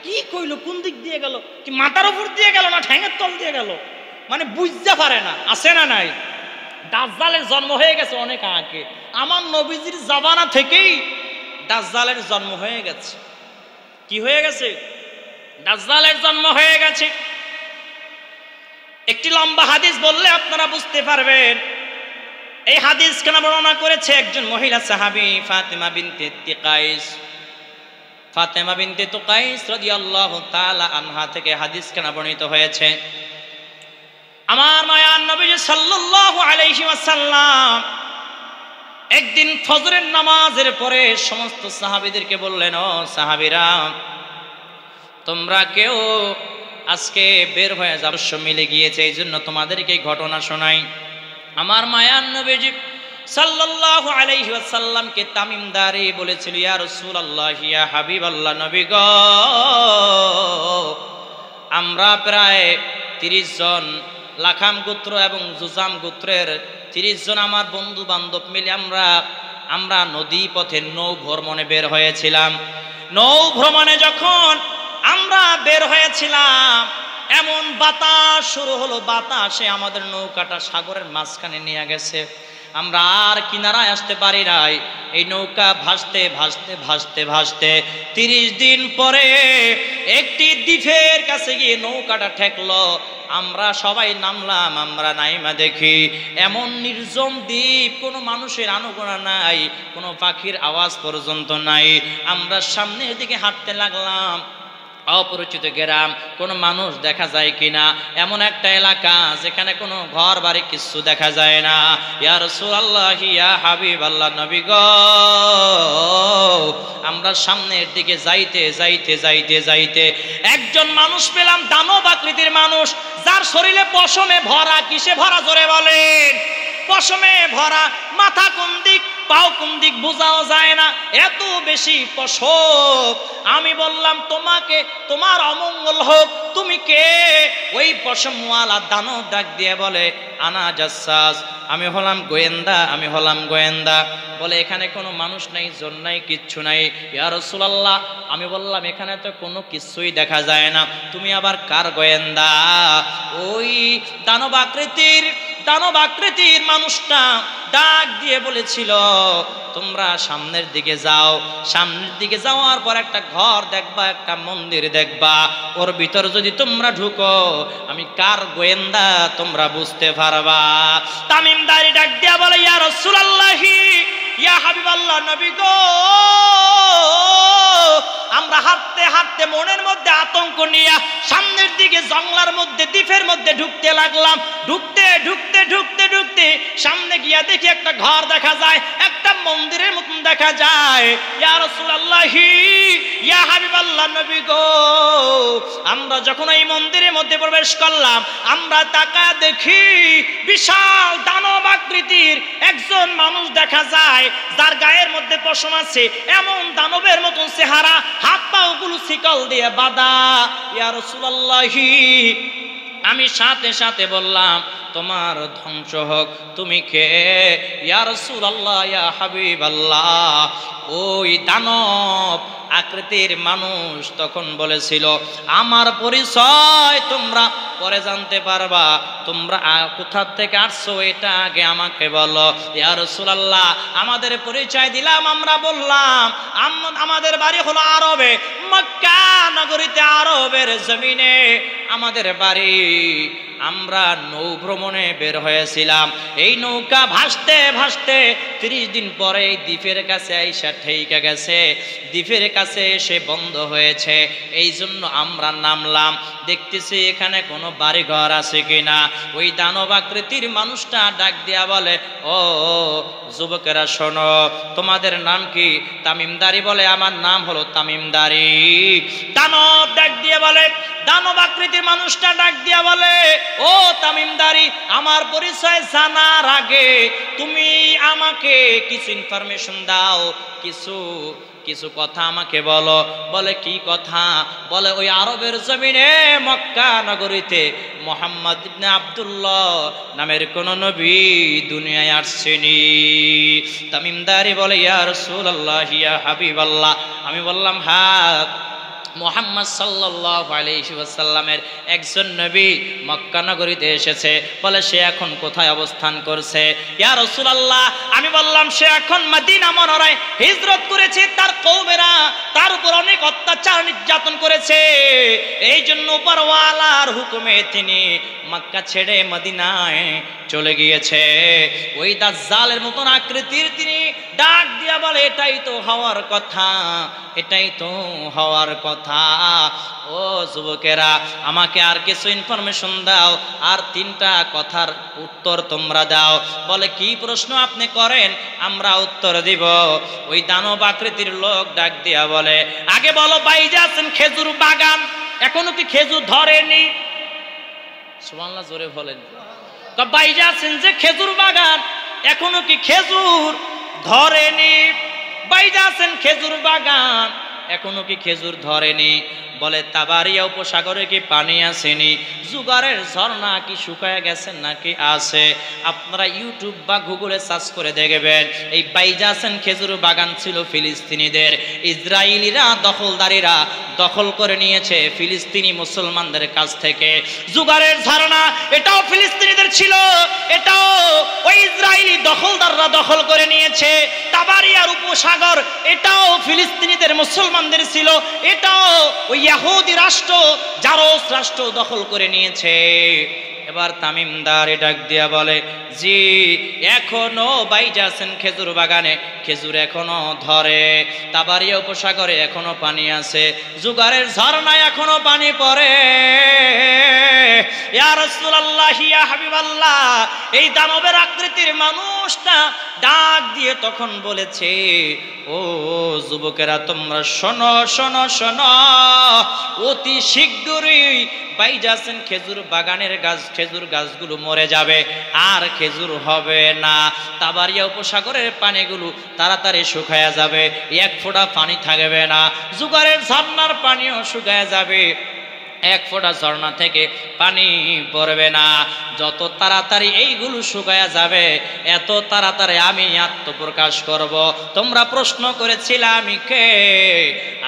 S1: কি কইলো, কোন দিক দিয়ে গেল, কি মাথার উপর দিয়ে গেল না ঠ্যাঙের তল দিয়ে গেল, মানে বুঝতে পারে না। আছে না নাই? দাজ্জালের জন্ম হয়ে গেছে অনেক আগে, আমার নবীজির জামানা থেকেই দাজ্জালের জন্ম হয়ে গেছে। কি হয়ে গেছে? দাজ্জালের জন্ম হয়ে গেছে। একটি লম্বা হাদিস বললে আপনারা বুঝতে পারবেন। এই হাদিস কেন বর্ণনা করেছে একজন মহিলা সাহাবী ফাতেমা বিনতে তুকাইস। ফাতেমা বিনতে তুকাইস রাদিয়াল্লাহু তাআলা আনহা থেকে হাদিস কেন বর্ণিত হয়েছে। আমার মায়ার নবীজি সাল্লাল্লাহু আলাইহি ওয়াসাল্লাম একদিন ফজরের নামাজের পরে সমস্ত সাহাবীদেরকে বললেন, ও সাহাবীরা, তোমরা কেউ আজকে বের হয়ে যাও, মিলে গিয়েছে, এই জন্য তোমাদেরকে ঘটনা শোনাই। আমার মায়ার নবীজি সাল্লাল্লাহু আলাইহি ওয়াসাল্লামকে তামিমদারি বলেছিল, ইয়া রাসূলুল্লাহ, ইয়া হাবিবাল্লাহ, নবী গো, আমরা প্রায় 30 জন লাখাম গোত্র এবং জুজাম গোত্রের 30 জন আমার বন্ধু বান্ধব মিলে আমরা নদী পথে নৌ ভ্রমণে বের হয়েছিলাম। নৌ ভ্রমণে যখন আমরা বের হয়েছিলাম, এমন বাতাস শুরু হলো, বাতাসে আমাদের নৌকাটা সাগরের মাঝখানে নিয়ে গেছে। আমরা আর কিনারায় আসতে পারি নাই। এই নৌকা ভাসতে ভাসতে ভাসতে ভাসতে 30 দিন পরে একটি দ্বীপের কাছে গিয়ে নৌকাটা ঠেকলো। আমরা সবাই নামলাম। আমরা নাইমা দেখি এমন নির্জন দ্বীপ, কোনো মানুষের আনাগোনা নাই, কোনো পাখির আওয়াজ পর্যন্ত নাই। আমরা সামনের দিকে হাঁটতে লাগলাম। অপরিচিত গ্রাম, কোনো মানুষ দেখা যায় কিনা, এমন একটা এলাকা যেখানে কোনো ঘর বাড়ি কিছু দেখা যায় না। ইয়া রাসূলুল্লাহ, ইয়া হাবিবাল্লাহ, নবী গো, আমরা সামনের দিকে যাইতে যাইতে যাইতে যাইতে একজন মানুষ পেলাম, দানব আকৃতির মানুষ, যার শরীরে পশমে ভরা। কিসে ভরা? জোরে বলেন। পশমে ভরা, মাথা কোন দিক পাও কোন দিক বোঝাও যায় না, এত বেশি পশম। আমি বললাম, তোমাকে, তোমার অমঙ্গল হোক, তুমি কে? ওই পশমওয়ালা দানব ডাক দিয়ে বলে, আনা জাসসাস, আমি হলাম গোয়েন্দা, আমি হলাম গোয়েন্দা। বলে, এখানে কোনো মানুষ নাই, জন নাই, কিচ্ছু নাই। ইয়া রাসূলুল্লাহ, আমি বললাম, এখানে তো কোনো কিছুই দেখা যায় না, তুমি আবার কার গোয়েন্দা? ওই দানব আকৃতির দানব আকৃতির মানুষটা ডাক দিয়ে বলেছিল, তোমরা সামনের দিকে যাও, সামনের দিকে যাওয়ার পর একটা ঘর দেখবা, একটা মন্দির দেখবা, ওর ভিতর যদি তোমরা ঢুকো আমি কার গোয়েন্দা তোমরা বুঝতে পারবা। তামিমদারি ডাক দিয়া বলে, ইয়া রাসূলুল্লাহি, ইয়া হাবিবাল্লাহ, নবী গো, আমরা হাঁটতে হাঁটতে মনের মধ্যে আতঙ্ক নিয়ে সামনের দিকে জঙ্গলার মধ্যে দ্বীপের মধ্যে ঢুকতে লাগলাম। ঢুকতে ঢুকতে ঢুকতে ঢুকতে সামনে গিয়া দেখি একটা ঘর দেখা যায়, একটা মন্দিরের মতন দেখা যায়। ইয়া রাসূলুল্লাহি, ইয়া হাবিবাল্লাহ, নবী গো, আমরা যখন এই মন্দিরের মধ্যে প্রবেশ করলাম, আমরা তাকায় দেখি বিশাল দানব আকৃতির একজন মানুষ দেখা যায়, যার গায়ের মধ্যে পশম আছে, এমন দানবের মতন চেহারা, হাত পা গুলো শিকল দিয়ে বাঁধা। ইয়া রাসূলুল্লাহি, আমি সাথে সাথে বললাম, তোমার ধ্বংস হোক, তুমি কে? ইয়া রাসূলুল্লাহ, ইয়া হাবিবাল্লাহ, ওই দানব আকৃতির মানুষ তখন বলেছিল, আমার পরিচয় তোমরা পরে জানতে পারবা, তোমরা কোথা থেকে আসছো এটা আগে আমাকে বলো। ইয়া রাসূলুল্লাহ, আমাদের পরিচয় দিলাম, আমরা বললাম আমাদের বাড়ি হলো আরবে, মক্কা নগরীতে, আরবের জমিনে আমাদের বাড়ি। আমরা নৌ ভ্রমণে বের হয়েছিলাম, এই নৌকা ভাসতে ভাসতে 30 দিন পরে এই দ্বীপের কাছে আইসা ঠেইকা গেছে, দ্বীপের কাছে এসে বন্ধ হয়েছে, এই জন্য আমরা নামলাম, দেখতেছি এখানে কোনো বাড়ি ঘর আছে কিনা। ওই দানব আকৃতির মানুষটা ডাক দিয়া বলে, ও যুবকেরা শোনো, তোমাদের নাম কি? তামিমদারি বলে, আমার নাম হলো তামিমদারি। দানব ডাক দিয়ে বলে, দানব আকৃতির মানুষটা ডাক দিয়া বলে, ও তামিমদারি, আমার পরিচয় জানার আগে তুমি আমাকে কিছু ইনফরমেশন দাও, কিছু কথা আমাকে বলো। বলে, কি কথা? বলে, ওই আরবের জমিনে মক্কা নগরীতে মুহাম্মদ ইবনে আব্দুল্লাহ নামের কোন নবী দুনিয়ায় আসছেনি। তামিমদারি বলে, ইয়া রাসূলুল্লাহ, ইয়া হাবিবাল্লাহ। আমি বললাম, হ্যাঁ, মুহাম্মদ সাল্লাল্লাহু আলাইহি ওয়াসাল্লামের একজন নবী মক্কা নগরীতে এসেছে। বলে, সে এখন কোথায় অবস্থান করছে? ইয়া রাসূলুল্লাহ, আমি বললাম, সে এখন মদিনা মুনাওয়ারায় হিজরত করেছে, তার কওমেরা তার উপর অনেক অত্যাচার নির্যাতন করেছে, এই জন্য উপরওয়ালার হুকুমে তিনি মক্কা ছেড়ে মদিনায় চলে গিয়েছে। ওই দাজ্জালের মতন আকৃতির তিনি ডাক দিয়া বলে, এটাই তো হওয়ার কথা, এটাই তো হওয়ার কথা। ও যুবকেরা, আমাকে আর কিছু ইনফরমেশন দাও, আর 3টা কথার উত্তর তোমরা দাও। বলে, কি প্রশ্ন আপনি করেন, আমরা উত্তর দিব। ওই দানব আকৃতির লোক ডাক দিয়া বলে, আগে বলো, বাইরে আছেন খেজুর বাগান, এখনো কি খেজুর ধরেনি? সুবহানাল্লাহ, জোরে বলেন। তো বাইরে আছেন যে খেজুর বাগান, এখনো কি খেজুর ধরেনি? বাইরে আছেন খেজুর বাগান, এখনো কি খেজুর ধরেনি? বলে, তাবারিয়া উপসাগরে কি পানি আসেনি? জুগারের ঝর্ণা কি শুকায় গেছেন নাকি আছে? আপনারা ইউটিউব বা গুগলে সার্চ করে দেখবেন, এই বাইজাসেন খেজুর বাগান ছিল ফিলিস্তিনিদের। ইসরায়েলিরা দখলদারিরা দখল করে নিয়েছে ফিলিস্তিনি মুসলমানদের কাছ থেকে। জুগারের ঝর্ণা এটাও ফিলিস্তিনিদের ছিল, এটাও ওই ইসরায়েলি দখলদাররা দখল করে নিয়েছে। তাবারিয়ার উপসাগর এটাও ফিলিস্তিনিদের মুসলমানদের ছিল, এটাও ওই ইহুদি রাষ্ট্র জারস রাষ্ট্র দখল করে নিয়েছে। এবার তামিমদারি ডাক দিয়া বলে, জি, এখনো বাইজাসেন খেজুর বাগানে খেজুর এখনো ধরে, তাবারিয়া উপসাগরে এখনো পানি আছে, জুগারের ঝর্ণায় এখনো পানি পড়ে। ইয়া রাসূলুল্লাহ, ইয়া হাবিবাল্লাহ, এই দানবের আকৃতির মানুষটা ডাক দিয়ে তখন বলেছে, ও যুবকেরা, তোমরা শোনো শোনো শোনো, অতি শীঘ্রই বাইজাসেন খেজুর বাগানের গাছ, খেজুর গাছগুলো মরে যাবে, আর খেজুর হবে না। তাবারিয়া উপসাগরের পানিগুলো তাড়াতাড়ি শুকায়া যাবে, এক ফোঁটা পানি থাকবে না। জুগারের ঝর্ণার পানিও শুকায়া যাবে, এক ফোঁটা ঝর্ণা থেকে পানি পড়বে না। যত তাড়াতাড়ি এইগুলো শুকায়া যাবে, এত তাড়াতাড়ি আমি আত্মপ্রকাশ করব। তোমরা প্রশ্ন করেছিলে আমি কে?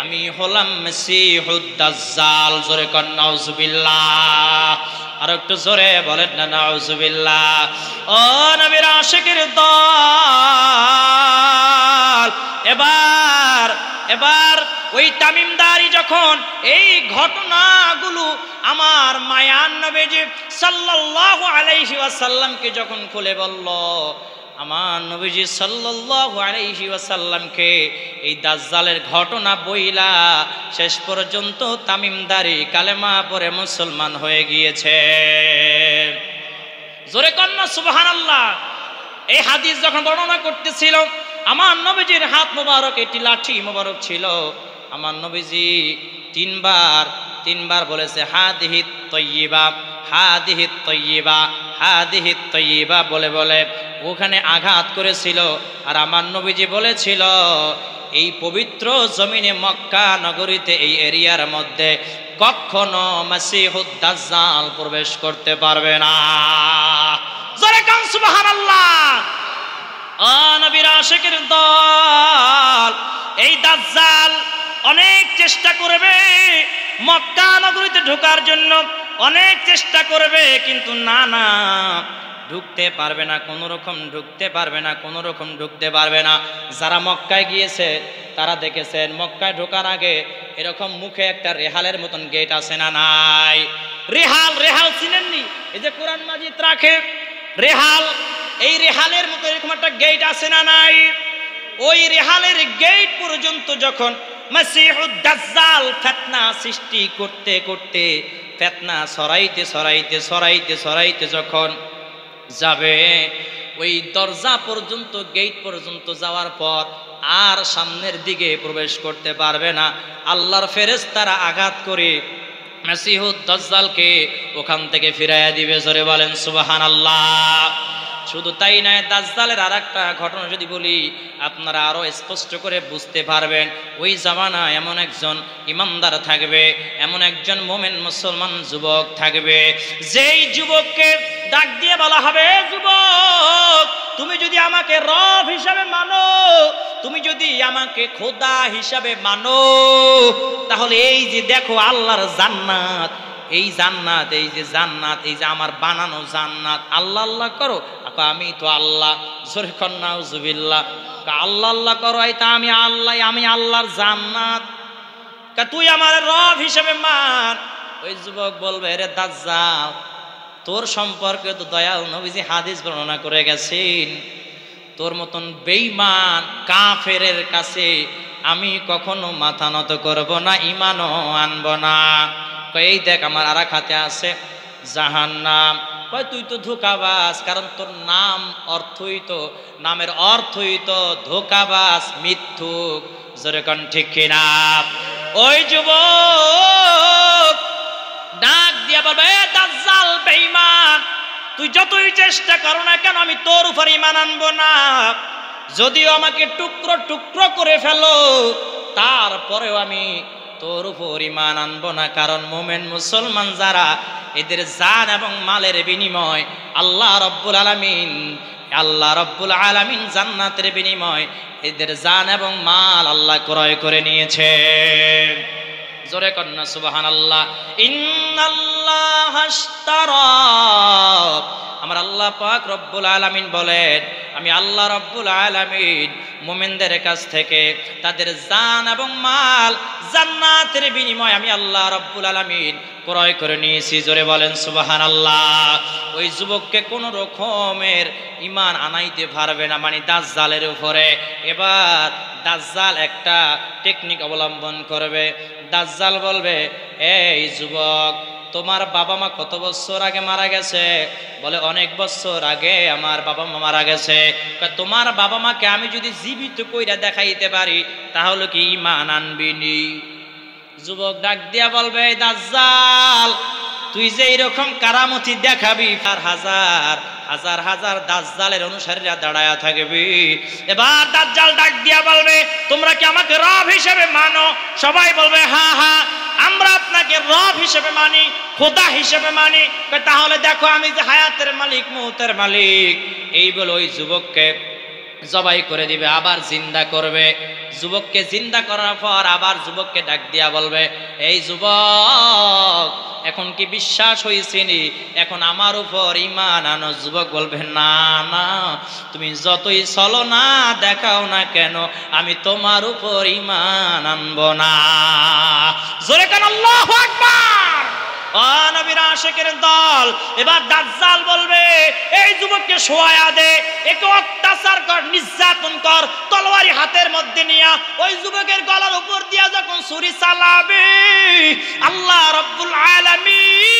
S1: আমি হলাম মাসিহুদ দাজ্জাল। জোরে কর নাউজুবিল্লাহ। আর একটু জোরে বলেন না নাউজুবিল্লাহ। ও নবীর আশিকের দল, এবার ওই তামিমদারি যখন এই ঘটনাগুলো আমার মায়ার নবীজি সাল্লাল্লাহু আলাইহি ওয়াসাল্লামকে যখন খুলে বলল, আমার নবীজি সাল্লাল্লাহু আলাইহি ওয়াসাল্লামকে এই দাজ্জালের ঘটনা বইলা শেষ পর্যন্ত তামিমদারি কালেমা পড়ে মুসলমান হয়ে গিয়েছে। জোরে কন্না সুবহানাল্লাহ। এই হাদিস যখন বর্ণনা করতেছিল, আমার নবীজির হাত মোবারক একটি লাঠি মোবারক ছিল। আমার নবীজি তিনবার বলেছে হাদিহিত তয়্যিবা, হাদিহিত তয়্যিবা, হাদিহিত তয়্যিবা বলে বলে ওখানে আঘাত করেছিল। আর আমার নবীজি বলেছিল, এই পবিত্র জমিনে মক্কা নগরীতে এই এরিয়ার মধ্যে কখনো মাসিহুদ দাজ্জাল প্রবেশ করতে পারবে না। জোরে কান সুবহানাল্লাহ। ও নবীর আশিকের দল, এই দাজ্জাল অনেক চেষ্টা করবে মক্কা নগরীতে ঢোকার জন্য, অনেক চেষ্টা করবে, কিন্তু না ঢুকতে পারবে না, কোনো রকম ঢুকতে পারবে না, কোনো রকম ঢুকতে পারবে না। যারা মক্কায় গিয়েছে তারা দেখেছেন মক্কায় ঢোকার আগে এরকম মুখে একটা রেহালের মতন গেট আছে না নাই? রেহাল চিনেননি? এই যে কোরআন মাজিদ রাখে রেহাল, এই রেহালের মতো এরকম একটা গেট আছে না নাই? ওই রেহালের গেট পর্যন্ত যখন মাসিহুদ দাজ্জাল ফিতনা সৃষ্টি করতে করতে, ফিতনা ছড়াইতে যখন যাবে, ওই দরজা পর্যন্ত, গেট পর্যন্ত যাওয়ার পর আর সামনের দিকে প্রবেশ করতে পারবে না। আল্লাহর ফেরেশতারা আঘাত করে মাসিহুদ দাজ্জালকে ওখান থেকে ফিরাইয়া দিবে। জোরে বলেন সুবহানাল্লাহ। শুধু তাই নয়, দাজ্জালের আর একটা ঘটনা যদি বলি আপনারা আরো স্পষ্ট করে বুঝতে পারবেন। ওই জামানায় এমন একজন ইমানদার থাকবে, এমন একজন মুমিন মুসলমান যুবক থাকবে, যেই যুবককে ডাক দিয়ে বলা হবে, যুবক তুমি যদি আমাকে রব হিসাবে মানো, তুমি যদি আমাকে খোদা হিসাবে মানো, তাহলে এই যে দেখো আল্লাহর জান্নাত, এই জান্নাত, এই যে জান্নাত, এই যে আমার বানানো জান্নাত, আল্লাহ আল্লাহ করো। আমি তো আল্লাহ, জোরে কন্না নাউজুবিল্লাহ। আল্লাহ আল্লাহ করো, এই তা আমি আল্লাহ, আমি আল্লাহর জান্নাত, তুই আমার রব হিসেবে মান। ওই যুবক বলবে, রে দাজ্জাল, তোর সম্পর্কে তো দয়াল নবীজি হাদিস বর্ণনা করে গেছেন, তোর মতন বেঈমান কাফেরের কাছে আমি কখনো মাথা নত করব না, ঈমানও আনব না। এই দেখ আমার আরেক হাতে আছে জাহান্নাম। কয় তুই তো ধোঁকাবাজ, কারণ তোর নামের অর্থই তো ধোঁকাবাজ, মিথ্যুক। জোরে কোন ঠিক কিনা? ওই যুবক ডাক দিয়া বলবে, দাজ্জাল বেঈমান, তুই যতই চেষ্টা করো না কেন আমি তোর উপর ঈমান আনবো না। যদিও আমাকে টুকরো টুকরো করে ফেলো, তারপরেও আমি তোর উপর ঈমান আনবো না। কারণ মুমিন মুসলমান যারা, এদের জান এবং মালের বিনিময় আল্লাহ রব্বুল আলামিন জান্নাতের বিনিময় এদের জান এবং মাল আল্লাহ ক্রয় করে নিয়েছে। জোরে কন্না সুবহানাল্লাহ। ইন্নাল্লাহা আশতারা, আমার আল্লাহ পাক রব্বুল আলামিন বলেন, আমি আল্লাহ রব্বুল আলামিন মুমিনদের কাছ থেকে তাদের জান এবং মাল জান্নাতের বিনিময়ে আমি আল্লাহ রব্বুল আলামিন ক্রয় করে নিয়েছি। জোরে বলেন সুবহানাল্লাহ। ওই যুবককে কোনো রকমের ঈমান আনাইতে পারবে না, মানে দাজ্জালের উপরে। এবার দাজ্জাল একটা টেকনিক অবলম্বন করবে। দাজ্জাল বলবে, এই যুবক, তোমার বাবা মা কত বছর আগে মারা গেছে? বলে, অনেক বছর আগে আমার বাবা মা মারা গেছে। তোমার বাবা মাকে আমি যদি জীবিত কইরা দেখাইতে পারি তাহলে কি ঈমান আনবিনি? যুবক ডাক দিয়া বলবে, দাজ্জাল, তুই যে এরকম কারামতি দেখাবি, আর হাজার হাজার হাজার দাজ্জালের অনুসারীরা দাঁড়ায়া থাকবি। এবার দাজ্জাল ডাক দিয়া বলবে, তোমরা কি আমাকে রব হিসেবে মানো? সবাই বলবে, হ্যাঁ হ্যাঁ, আমরা আপনাকে রব হিসেবে মানি, খোদা হিসেবে মানি। তাহলে দেখো আমি যে হায়াতের মালিক, মউতের মালিক। এই বলে ওই যুবককে জবাই করে দিবে, আবার জিন্দা করবে। যুবককে জিন্দা করার পর আবার যুবককে ডাক দিয়া বলবে, এই যুবক, এখন কি বিশ্বাস হয়েছে নি? এখন আমার উপর ঈমান আনো। যুবক বলবে না না, তুমি যতই চলো না দেখাও না কেন, আমি তোমার উপর ঈমান আনবো না। জোরে কান আল্লাহু আকবার। ও নবীর আশিকের দল, এবার দাজ্জাল বলবে এই যুবককে শোয়া দে, একে অত্যাচার কর, নির্যাতন কর, তলোয়ারি হাতের মধ্যে নিয়া ওই যুবকের গলার উপর দিয়া যখন ছুরি চালাবে, আল্লাহ রাব্বুল আলামিন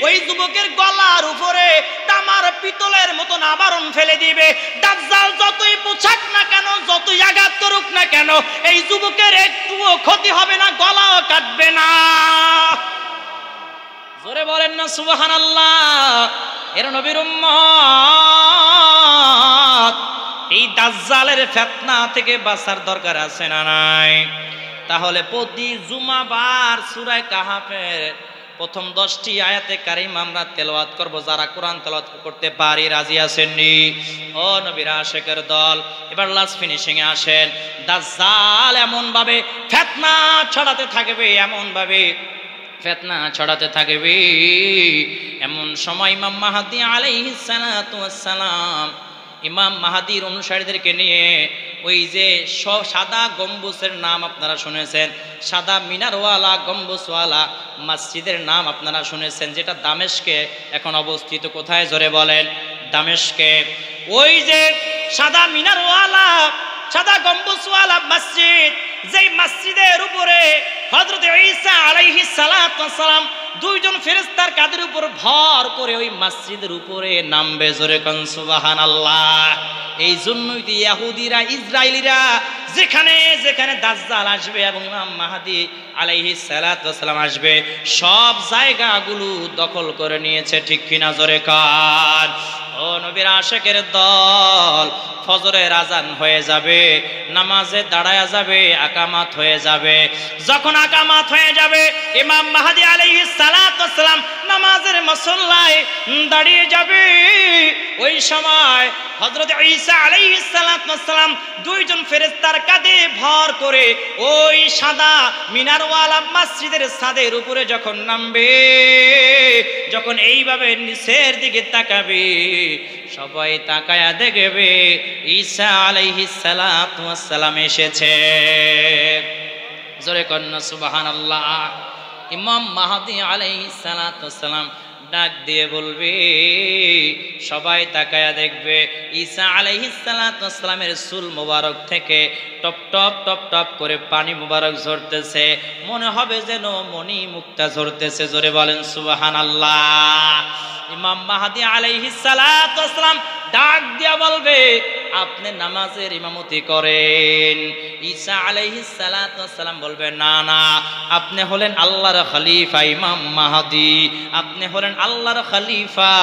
S1: ওই যুবকের গলার উপরে তামার পিতলের মতন আবরণ ফেলে দিবে। দাজ্জাল যতই পোছাক না কেন, যতই আঘাত করুক না কেন, এই যুবকের একটুও ক্ষতি হবে না, গলাও কাটবে না। জোরে বলেন না সুবহানাল্লাহ। এর নবীর উম্মত, এই দাজ্জালের ফিতনা থেকে বাঁচার দরকার আছে না নাই? তাহলে প্রতি জুমাবার সূরা কাহাফের প্রথম 10টি আয়াতে কারিম আমরা তেলাওয়াত করব। যারা কোরআন তেলাওয়াত করতে পারি রাজি আছেন নি? ও নবীর আশিকের দল, এবার লাস্ট ফিনিশিং এ আসেন। দাজ্জাল এমন ভাবে ফিতনা ছড়াতে থাকবে, এমন ভাবে ফিতনা ছড়াতে থাকবে, এমন সময় ইমাম মাহদী আলাইহিস সালাতু ওয়াস সালাম ইমাম মাহাদির অনুসারীদেরকে নিয়ে ওই যে সাদা গম্বুজের নাম আপনারা শুনেছেন, সাদা মিনারওয়ালা গম্বুজওয়ালা মসজিদের নাম আপনারা শুনেছেন, যেটা দামেস্কে এখন অবস্থিত। কোথায় জোরে বলেন? দামেস্কে। ওই যে সাদা মিনারওয়ালা সাদা গম্বুজওয়ালা মসজিদ, যেই মসজিদের উপরে হযরত ঈসা আলাইহিস সালাতু ওয়াস সালাম দুইজন ফেরেশতার কাঁধের উপর ভর করে ওই মসজিদের উপরে নামবে। জোরে কোন সুবহানাল্লাহ। এই জন্যই তো ইহুদিরা, ইসরায়েলিরা যেখানে যেখানে দাজ্জাল আসবে এবং ইমাম মাহদী আলাইহিস সালাতু ওয়াস সালাম আসবে, সব জায়গাগুলো দখল করে নিয়েছে। ঠিক কিনা? জোরে কান। ও নবীর আশিকের দল, ফজরের আজান হয়ে যাবে, নামাজে দাঁড়ায়া যাবে, আকামাত হয়ে যাবে। যখন আকামাত হয়ে যাবে, ইমাম মাহদী আলাইহিস সালাতু ওয়াস সালাম নামাজের মুসল্লায় দাঁড়িয়ে যাবে। ওই সময় হযরত ঈসা আলাইহিস সালাতু ওয়াস সালাম দুইজন ফেরেশতার কাঁধে ভর করে ওই সাদা মিনারওয়ালা মসজিদের ছাদের উপরে যখন নামবে, যখন এইভাবে নিচের দিকে তাকাবে, সবাই তাকায়া দেখবে ঈসা আলাইহিস সালাতু ওয়াস সালাম এসেছে। জোরে কন্না সুবহানাল্লাহ। ইমাম মাহদী আলাইহিস সালাতু ওয়াস সালাম ডাক দিয়ে বলবে, সবাই তাকায়া দেখবে ঈসা আলাইহিস সালাতু ওয়াস সালামের চুল মোবারক থেকে টপ টপ টপ টপ করে পানি মোবারক ঝরতেছে, মনে হবে যেন মণি মুক্তা ঝরতেছে। জোরে বলেন সুবহানাল্লাহ। ইমাম মাহদী আলাইহিস সালাতু ওয়াস সালাম ডাক দিয়া বলবে, আপনি নামাজের ইমামতি করেন। ঈসা আলাইহিস সালাতু ওয়াস সালাম বলবে, না না, আপনি হলেন আল্লাহর খলিফা ইমাম মাহদী, আপনি হলেন আল্লাহর খলিফা,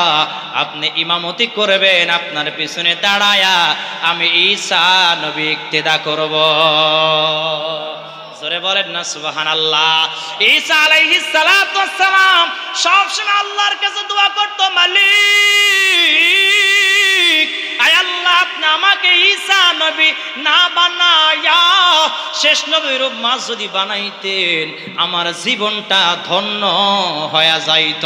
S1: আপনি ইমামতি করবেন, আপনার পিছনে দাঁড়ায়া আমি ঈসা নবী ইক্তেদা করব। জোরে বলেন না সুবহানাল্লাহ। ঈসা আলাইহিস সালাতু ওয়াস সালাম সব সময় আল্লাহর কাছে দোয়া করত, মালিক, আয় আল্লাহ, আপনি আমাকে ঈসা নবী না বানায়া শেষ নবীর উম্মত যদি বানাইতেন, আমার জীবনটা ধন্য হয়ে যাইত।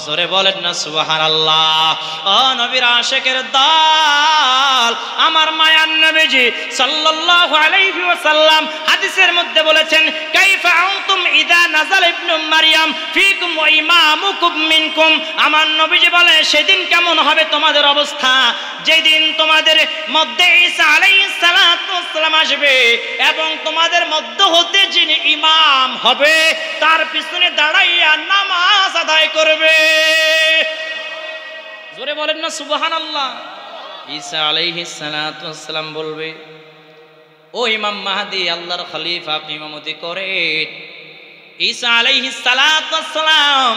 S1: জোরে বলেন না সুবহানাল্লাহ। ও নবীর আশিকের দল, আমার মায়ার নবীজি সাল্লাল্লাহু আলাইহি ওয়াসাল্লাম হাদিসের মধ্যে বলেছেন, কাইফা আনতুম ইযা নাযাল ইবনু মারইয়াম ফীকুম ওয়া ইমামুকুম মিনকুম। আমার নবীজি বলে, সেদিন কেমন হবে তোমাদের অবস্থা, যেদিন তোমাদের মধ্যে ঈসা আলাইহিস সালাতু ওয়াস সালাম আসবে এবং তোমাদের মধ্যে হতে যিনি ইমাম হবে তার পিছনে দাঁড়াইয়া নামাজ আদায় করবে। জোরে বলেন না সুবহানাল্লাহ। ঈসা আলাইহিস সালাতু ওয়াস সালাম বলবে, ও ইমাম মাহদী, আল্লাহর খলিফা, আপনি ইমামতি করেন। ঈসা আলাইহিস সালাতু ওয়াস সালাম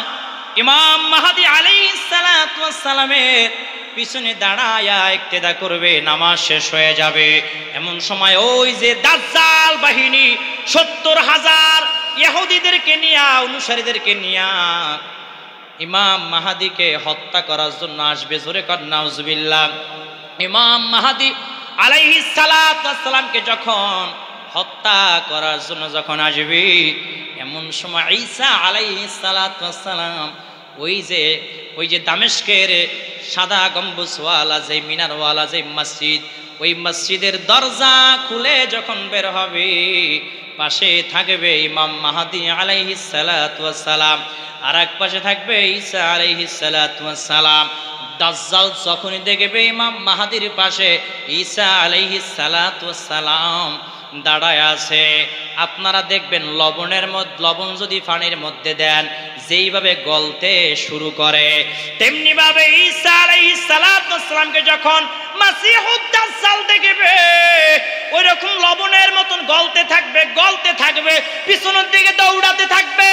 S1: ইমাম মাহদী আলাইহিস সালাতু ওয়াস সালামের পিছনে দাঁড়ায়া ইক্তেদা করবে, নামাজ শেষ হয়ে যাবে। এমন সময় ওই যে দাজ্জাল বাহিনী ৭০,০০০ ইহুদিদেরকে নিয়া, অনুসারীদেরকে নিয়া ইমাম মাহদীকে হত্যা করার জন্য আসবে। জোরে কর নাউজুবিল্লাহ। ইমাম মাহদী আলাইহিস সালাতু ওয়াস সালামকে যখন হত্যা করার জন্য যখন আসবে, এমন সময় ঈসা আলাইহিস সালাতু ওয়াস সালাম ওই যে দামেস্কের সাদা গম্বুজওয়ালা যে মিনারওয়ালা যে মসজিদ, ওই মসজিদের দরজা খুলে যখন বের হবে, পাশে থাকবে ইমাম মাহদী আলাইহিস সালাতু ওয়াস সালাম, আর এক পাশে থাকবে ঈসা আলাইহিস সালাতু ওয়াস সালাম। দাজ্জাল যখনই দেখবে ইমাম মাহদীর পাশে ঈসা আলাইহিস সালাতু ওয়াস সালাম দাঁড়ায় আছে, আপনারা দেখবেন লবণ যদি পানির মধ্যে দেন যেইভাবে গলতে শুরু করে, তেমনি ভাবে ঈসা আলাইহিস সালাতু ওয়াস সালামকে যখন মাসিহুদ দাজ্জাল দেখবে, ওই রকম লবণের মতন গলতে থাকবে, পিছনের দিকে দৌড়াতে থাকবে।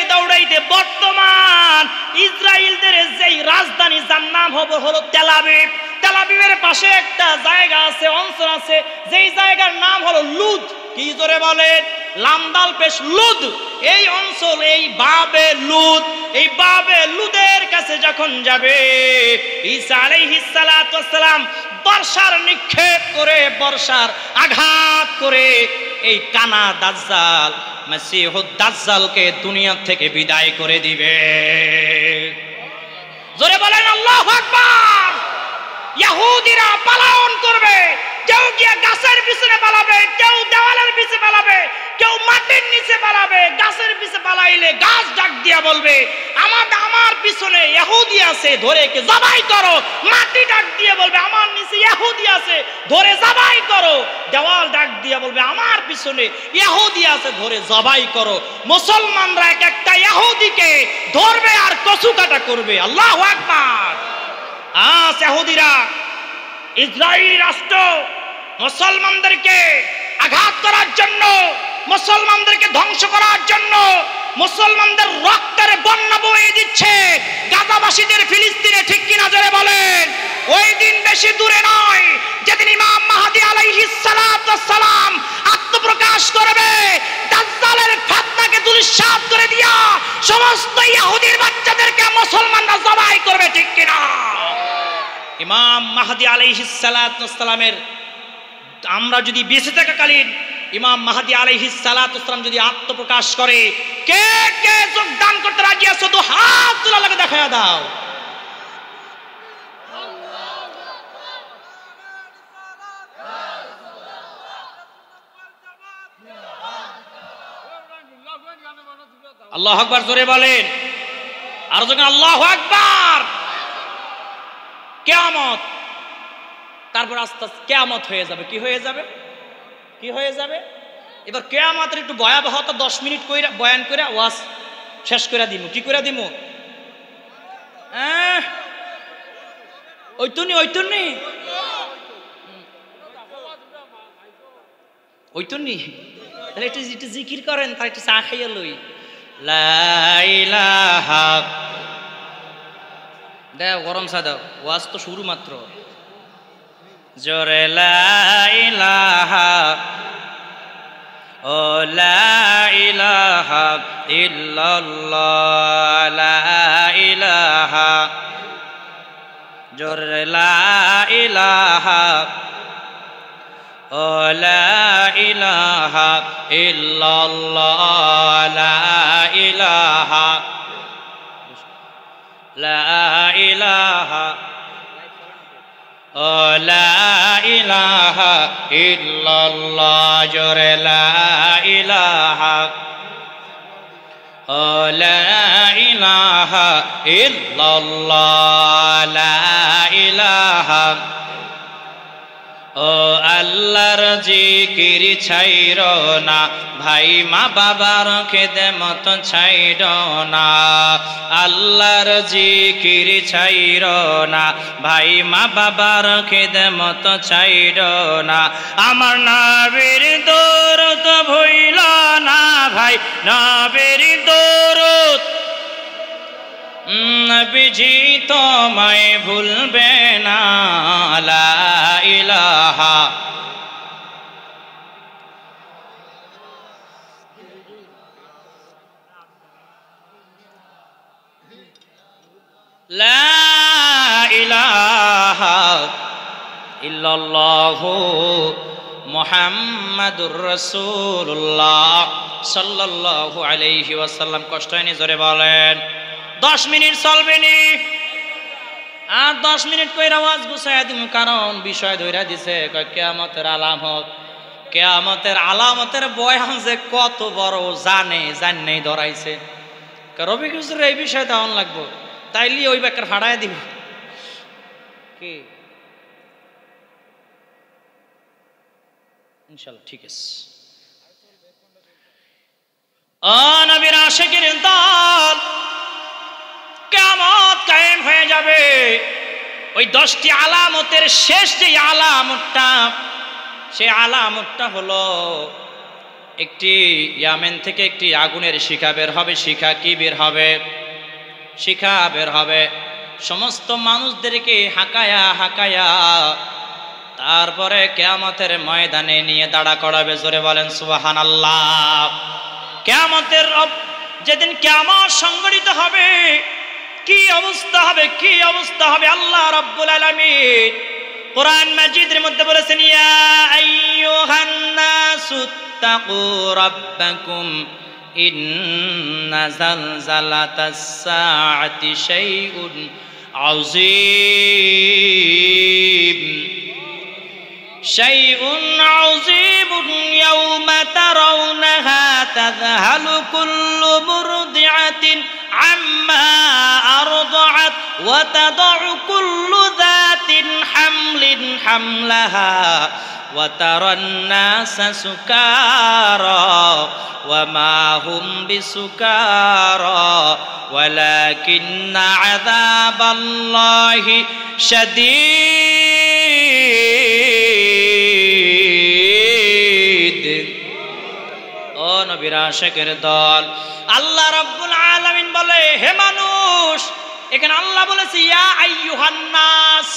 S1: দৌড়াইতে বর্তমান ইসরায়েলদের যেই রাজধানী, যার নাম হলো তেল আবিবের পাশে একটা জায়গা আছে, অঞ্চল আছে, যেই জায়গার নাম হলো লুদ। কি জোরে বলেন? লামদাল পেশ লুদ। এই অঞ্চল, এই বাবে লুদের কাছে যখন যাবে, ঈসা আলাইহিস সালাতু ওয়াস সালাম বর্ষার নিক্ষেপ করে, বর্ষার আঘাত করে এই কানা দাজ্জাল মাসিহুদ দাজ্জালকে দুনিয়া থেকে বিদায় করে দিবে। জোরে বলেন আল্লাহু আকবার। ইহুদিরা পালায়ন করবে, কেউ গিয়ে গাছের পিছনে পালাবে, কেউ দেওয়ালের পিছে পালাবে, কেউ মাটির নিচে পালাবে। গাছের পিছে পালাইলে গাছ ডাক দিয়া বলবে, আমার পিছনে ইহুদি আছে, ধরে কে জবাই করো। মাটি ডাক দিয়ে বলবে, আমার নিচে ইহুদি আছে, ধরে জবাই করো। দেওয়াল ডাক দিয়ে বলবে, আমার পিছনে ইহুদি আছে, ধরে জবাই করো। মুসলমানরা এক একটা ইহুদিকে ধরবে আর কচু কাটা করবে। আল্লাহু আকবার। ইহুদিরা, ইসরায়েলি রাষ্ট্র মুসলমানদেরকে আঘাত করার জন্য, মুসলমানদেরকে ধ্বংস করার জন্য, মুসলমানদের রক্তের বন্যা বয়ে দিচ্ছে গাজাবাসীদের ফিলিস্তিনে। ঠিক কিনা জোরে বলেন? ওই দিন বেশি দূরে নয়, যেদিন ইমাম মাহদী আলাইহিস সালাতু ওয়াস সালাম আত্মপ্রকাশ করবে, দাজ্জালের ফিতনাকে দুলিশাত করে দিয়া সমস্ত ইহুদির বাচ্চাদেরকে মুসলমানরা জবাই করবে। ঠিক কিনা? ইমাম মাহদী আলাইহিস সালাতু ওয়াস সালামের, আমরা যদি বেঁচে থাকাকালীন ইমাম মাহদী আলাইহিস সালাতু ওয়াস সালাম যদি আত্মপ্রকাশ করে, কে কে যোগদান করতে রাজি আছো? তো হাত তুলে লাগে দেখায়া দাও। আল্লাহু আকবার জোরে বলেন। আর যখন আল্লাহু আকবার, কিয়ামত, তারপর আস্তে আস্তে কিয়ামত হয়ে যাবে। কি হয়ে যাবে? এবার কিয়ামতের একটু ভয়াবহতা 10 মিনিট কইরা বয়ান করে ওয়াজ শেষ করে দিমু। কি করে দিমু? ওইতুনি তাহলে একটু জিকির করেন, তার একটু চা খাইয়া লই। লা ইলাহা, দাও গরম চা দাও, ওয়াজ তো শুরু মাত্র। জোরে লা ইলাহা, ও লা ইলাহা ইল্লাল্লাহ, লা ইলাহা, জোরে লা ইলাহা, ও লা ইলাহা ইল্লাল্লাহ, লা ইলাহা, লা ইলাহা, ও লা ইলাহা ইল্লাল্লাহ, জোরে লা ইলাহা, ও লা ইলাহা ইল্লাল্লাহ, লা ইলাহা। ও আল্লাহর জিকির ছাইর না, ভাই মা বাবার খেদমত ছাইর না। আল্লাহর জিকির ছাইর না, ভাই মা বাবার খেদমত ছাইর না। আমার নবীর দরুদ ভুইল না ভাই, নবীর দরুদ। নবীজি তোমায় ভুলবে না, লা ইলাহা। লা ইলাহা ইল্লাল্লাহু মুহাম্মাদুর রাসূলুল্লাহ সাল্লাল্লাহু আলাইহি ওয়াসাল্লাম। কষ্ট হয়নি? জোরে বলেন। 10 মিনিট চলবে নি, আর 10 মিনিট কইরা ওয়াজ গুছাইয়া দিমু, কারণ বিষয় ধইরা দিছে কিয়ামতের আলামত। কিয়ামতের আলামতের বয়ান যে কত বড় জানেই ধরাইছে। রবি হুজুর এই বিষয়টা অন লাগবো, তাইলে ওই বেকার ফাড়ায় দিব কি ইনশাআল্লাহ। ঠিক আছে। ও নবীর আশিকের দল, কিয়ামত কায়েম হয়ে যাবে। ওই 10টি আলামতের শেষ যে আলামতটা, সেই আলামতটা হলো একটি ইয়ামেন থেকে একটি আগুনের শিখা বের হবে। শিখা কি বের হবে? শিখা বের হবে, সমস্ত মানুষদেরকে হাঁকায়া তারপরে কিয়ামতের ময়দানে নিয়ে দাঁড়া করাবে। জোরে বলেন সুবহানাল্লাহ। কিয়ামতের যেদিন কিয়ামত সংঘটিত হবে, কি অবস্থা হবে, কি অবস্থা হবে! আল্লাহ রাব্বুল আলামিন কোরআন মাজিদের মধ্যে বলেছেন, ইয়া আইয়ুহান নাসু তাকু রাব্বাকুম ইন্না জালজালাতাস সাআতি শাইউন আযীম। শাইউন আযীমুন ইয়াওমা তারাউনাহা তাযহালু কুল্লু মুরদিআতিন عما أرضعت وتضع كل ذات حمل حملها وترى الناس سكارى وما هم بسكارى ولكن عذاب الله شديد। ও নবীর আশিকের দল, আল্লাহ রাব্বুল আলামিন বলে, হে মানুষ। এখানে আল্লাহ বলেছে ইয়া আইয়ুহান নাস।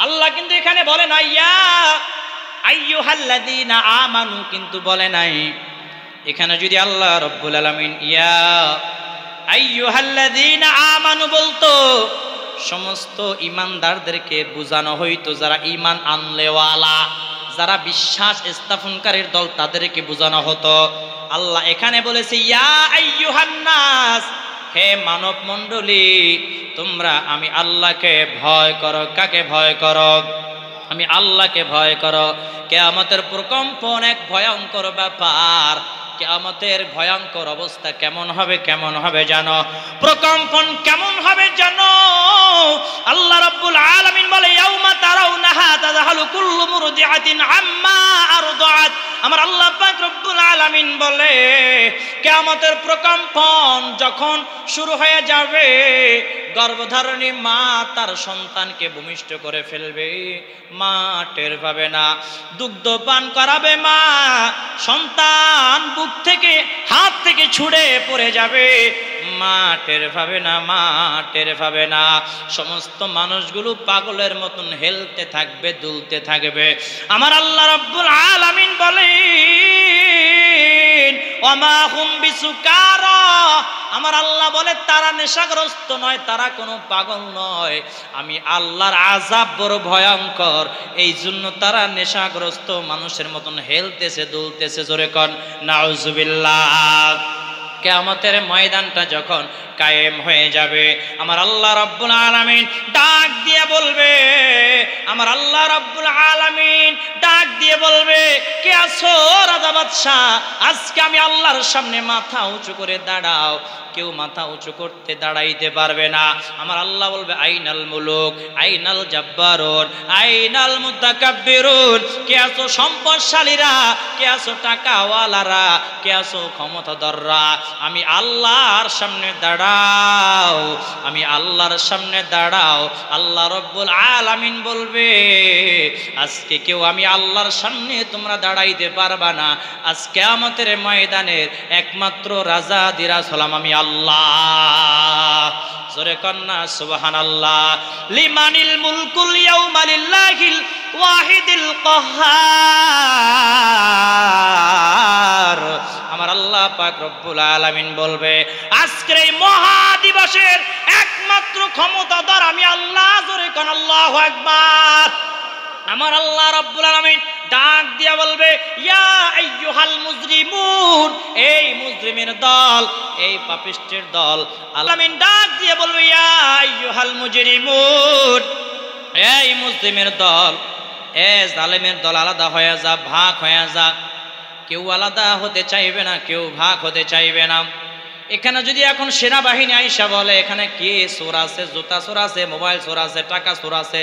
S1: আল্লাহ কিন্তু এখানে বলে না ইয়া আইয়ুহাল্লাযীনা আমানু, কিন্তু বলে নাই। এখানে যদি আল্লাহ রাব্বুল আলামিন ইয়া আইয়ুহাল্লাযীনা আমানু বলতো, সমস্ত ঈমানদারদেরকে বোঝানো হইতো, যারা ঈমান আনলেওয়ালা, যারা বিশ্বাস স্থাপনকারীর দল, তাদেরকে বোঝানো হতো। আল্লাহ এখানে বলেছে ইয়া আইয়ুহান নাস, হে মানব মণ্ডলী, তোমরা আমি আল্লাহকে ভয় করো। কাকে ভয় করো? আমি আল্লাহকে ভয় করো। কিয়ামতের প্রকম্পন এক ভয়ঙ্কর ব্যাপার। কিয়ামতের ভয়ঙ্কর অবস্থা কেমন হবে জানো? প্রকম্পন কেমন হবে জানো? আল্লাহ রাব্বুল আলামিন বলে ইয়াউমা তারাউনাহা তাযহালু কুল্লু মুরদিআতিন আম্মা আরদাআত। আমার আল্লাহ পাক রব্বুল আলামিন বলে, কিয়ামতের প্রকম্পন যখন শুরু হয়ে যাবে, গর্ভধারণী মা তার সন্তানকে ভূমিষ্ঠ করে ফেলবে, মা টের পাবে না। দুগ্ধ পান করাবে মা, সন্তান বুক থেকে হাত থেকে ছুঁড়ে পড়ে যাবে, মা টের পাবে না, মা টের পাবে না। সমস্ত মানুষগুলো পাগলের মতন হেলতে থাকবে, দুলতে থাকবে। আমার আল্লাহ রাব্বুল আলামিন বলেন ওয়ামা হুম বিসুকারা, আমার আল্লাহ বলে তারা নেশাগ্রস্ত নয়, তারা কোনো পাগল নয়। আমি আল্লাহর আযাব বড় ভয়ঙ্কর, এই জন্য তারা নেশাগ্রস্ত মানুষের মতন হেলতেছে, দুলতেছে। জোরে কোন নাউজুবিল্লাহ। কিয়ামতের ময়দানটা যখন কায়েম হয়ে যাবে, আমার আল্লাহ রাব্বুল আলামিন ডাক দিয়ে বলবে, আমার আল্লাহ রাব্বুল আলামিন ডাক দিয়ে বলবে, কে আছো রাজা বাদশা? আজকে আমি আল্লাহর সামনে মাথা উঁচু করে দাঁড়াও। কেউ মাথা উঁচু করতে দাঁড়াইতে পারবে না। আমার আল্লাহ বলবে আইনাল মুলুক, আইনাল জাব্বারুন, আইনাল মুতাকাব্বিরুন। কে আছো সম্পদশালীরা, কে আছো টাকাওয়ালারা, কে আছো ক্ষমতাধররা? আমি আল্লাহর সামনে দাঁড়াও, আমি আল্লাহর সামনে দাঁড়াও। আল্লাহ রাব্বুল আলামিন বলবে, আজকে কেউ আমি আল্লাহর সামনে তোমরা দাঁড়াইতে পারবা না। আজ কিয়ামতের ময়দানের একমাত্র রাজা দিরাজ হলাম আমি আল্লাহ। জোরে কন্না সুবহানাল্লাহ। লিমানিল মুলকুল ইয়াউমা লিল্লাহিল ওয়াহিদিল কাহ্হার। আমার আল্লাহ পাক রব্বুল আলামিন বলবে, আজকের এই মহা দিবসের একমাত্র ক্ষমতাধর আমি আল্লাহ। জোরে কোন আল্লাহু আকবার। আমার আল্লাহ রাব্বুল আলামিন ডাক দিয়া বলবে ইয়া আইয়ুহাল মুজরিমুন, এই মুজরিমের দল, এই পাপিষ্টের দল। আলামিন ডাক দিয়ে বলবে ইয়া আইয়ুহাল মুজরিমুন, এই মুজরিমের দল, এ জালেমের দল, আলাদা হয়ে যা, ভাগ হয়ে যা। কেউ আলাদা হতে চাইবে না, কেউ ভাগ হতে চাইবে না। এখানে যদি এখন সেনাবাহিনী আইসা বলে এখানে কি চোর আছে, জুতা চোর আছে, মোবাইল চোর আছে, টাকা চোর আছে,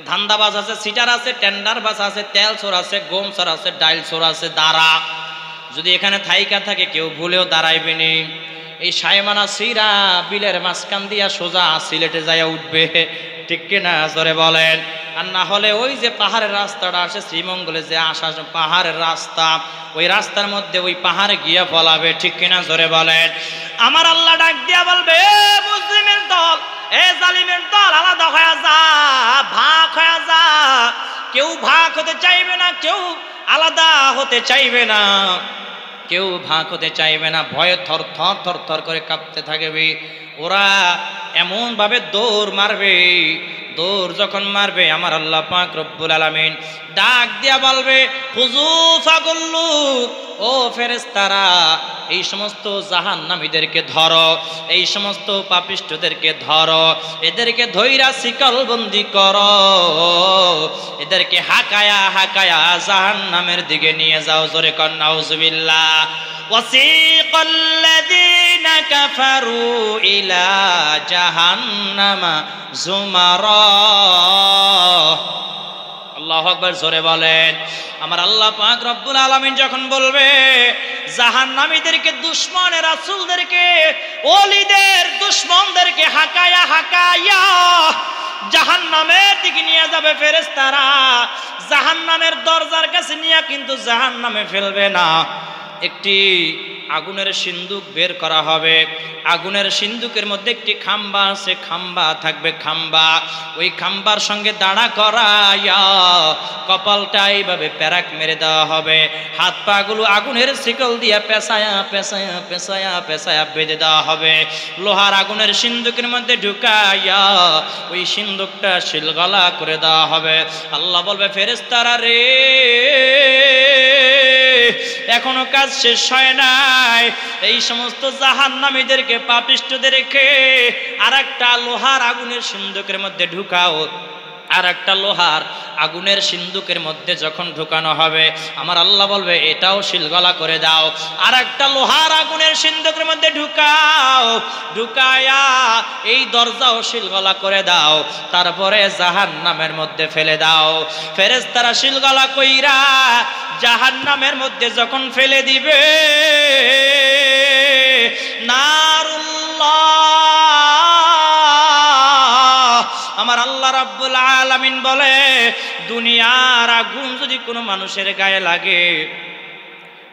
S1: ধান্দাবাজ আছে, সিটার আছে, টেন্ডারবাজ আছে, তেল চোর আছে, গম চোর আছে, ডাইল চোর আছে, দাঁড়া, যদি এখানে থাইকা থাকে কেউ ভুলেও দাঁড়াইবে নি। এই সাইমানা সিরা বিলের মাঝখান দিয়া সোজা সিলেটে যাইয়া উঠবে, ঠিক কিনা জোরে বলেন? আর না হলে ওই যে পাহাড়ের রাস্তাটা আসে শ্রীমঙ্গলে যে আসা পাহাড়ের রাস্তা, ওই রাস্তার মধ্যে ওই পাহাড়ে গিয়া ফলাবে, ঠিক কিনা জোরে বলেন? আমার আল্লাহ ডাক দিয়া বলবে এ মুসলিমের দল, এ জালিমের দল, আলাদা হয়ে যা, ভাগ হয়ে যা। কেউ ভাগ হতে চাইবে না, কেউ আলাদা হতে চাইবে না, কেউ ভাগ হতে চাইবে না। ভয়ে থর থর থর থর করে কাঁপতে থাকবে। ওরা এমন ভাবে দৌড় মারবে, দৌড় যখন মারবে আমার আল্লাহ পাক রব্বুল আলামিন ডাক দিয়া বলবে খুযু ফাগুল্লু, ও ফেরেশতারা এই সমস্ত জাহান্নামীদেরকে ধরো, এই সমস্ত পাপিষ্ঠদেরকে ধরো, এদেরকে ধইরা শিকলবন্দি করো, এদেরকে হাকায়া হাকায়া জাহান্নামের দিকে নিয়ে যাও। জোরে কর নাউজুবিল্লাহ। وسيق الذين كفروا إلى جهنم زمرا। আল্লাহু আকবার, জোরে বলেন। আমার আল্লাহ পাক রব্বুল আলামিন যখন বলবে জাহান্নামীদেরকে, দুশমনের রাসূলদেরকে, ওলিদের দুশমনদেরকে হাকায়া হাকায়া জাহান্নামের দিকে নিয়ে যাবে ফেরেশতারা, জাহান্নামের দরজার কাছে নিয়ে কিন্তু জাহান্নামে ফেলবে না। একটি আগুনের সিন্দুক বের করা হবে, আগুনের সিন্দুকের মধ্যে একটি খাম্বা আছে, খাম্বা থাকবে, খাম্বা, ওই খাম্বার সঙ্গে দাঁড়া করাইয়া কপালটা এইভাবে প্যারাক মেরে দেওয়া হবে, হাত পা গুলো আগুনের শিকল দিয়া পেঁচায়া পেঁচায়া পেঁচায়া পেঁচায়া বেঁধে দেওয়া হবে, লোহার আগুনের সিন্দুকের মধ্যে ঢুকাইয়া ওই সিন্দুকটা শিলগলা করে দেওয়া হবে। আল্লাহ বলবে ফেরেশতারা রে, এখনো কাজ শেষ হয় নাই, এই সমস্ত জাহান্নামীদেরকে, পাপিষ্ঠদেরকে আর একটা লোহার আগুনের সিন্দুকের মধ্যে ঢুকাও। আর একটা লোহার আগুনের সিন্দুকের মধ্যে যখন ঢুকানো হবে আমার আল্লাহ বলবে এটাও শিলগলা করে দাও। আর একটা লোহার আগুনের সিন্দুকের মধ্যে ঢুকাও, ঢুকায়া এই দরজাও শিলগলা করে দাও, তারপরে জাহান্নামের মধ্যে ফেলে দাও। ফেরেশতারা শিলগলা কইরা জাহান্নামের মধ্যে যখন ফেলে দিবে, নারুল্লাহ, আমার আল্লাহ রাব্বুল আলামিন বলে দুনিয়ার আগুন যদি কোনো মানুষের গায়ে লাগে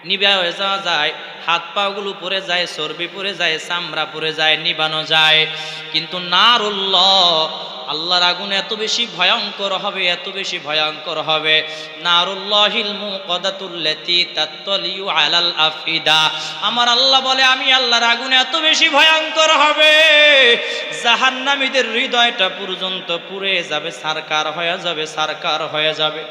S1: নিভা হয়ে যাওয়া যায়, হাত পা গুলো পড়ে যায়, চর্বি পড়ে যায়, চামড়া পড়ে যায়, নিবানো যায়। কিন্তু নারুল্লাহ, আল্লাহর আগুন এত বেশি ভয়ঙ্কর হবে, এত বেশি ভয়ঙ্কর হবে। নারুল্লাহিল মুকাদাতুল্লাতী তাত্তালিউ আলাল আফিদা। আমার আল্লাহ বলে আমি আল্লাহর আগুন এত বেশি ভয়ঙ্কর হবে, জাহান্নামীদের হৃদয়টা পর্যন্ত পুড়ে যাবে, সারকার হয়ে যাবে, সারকার হয়ে যাবে।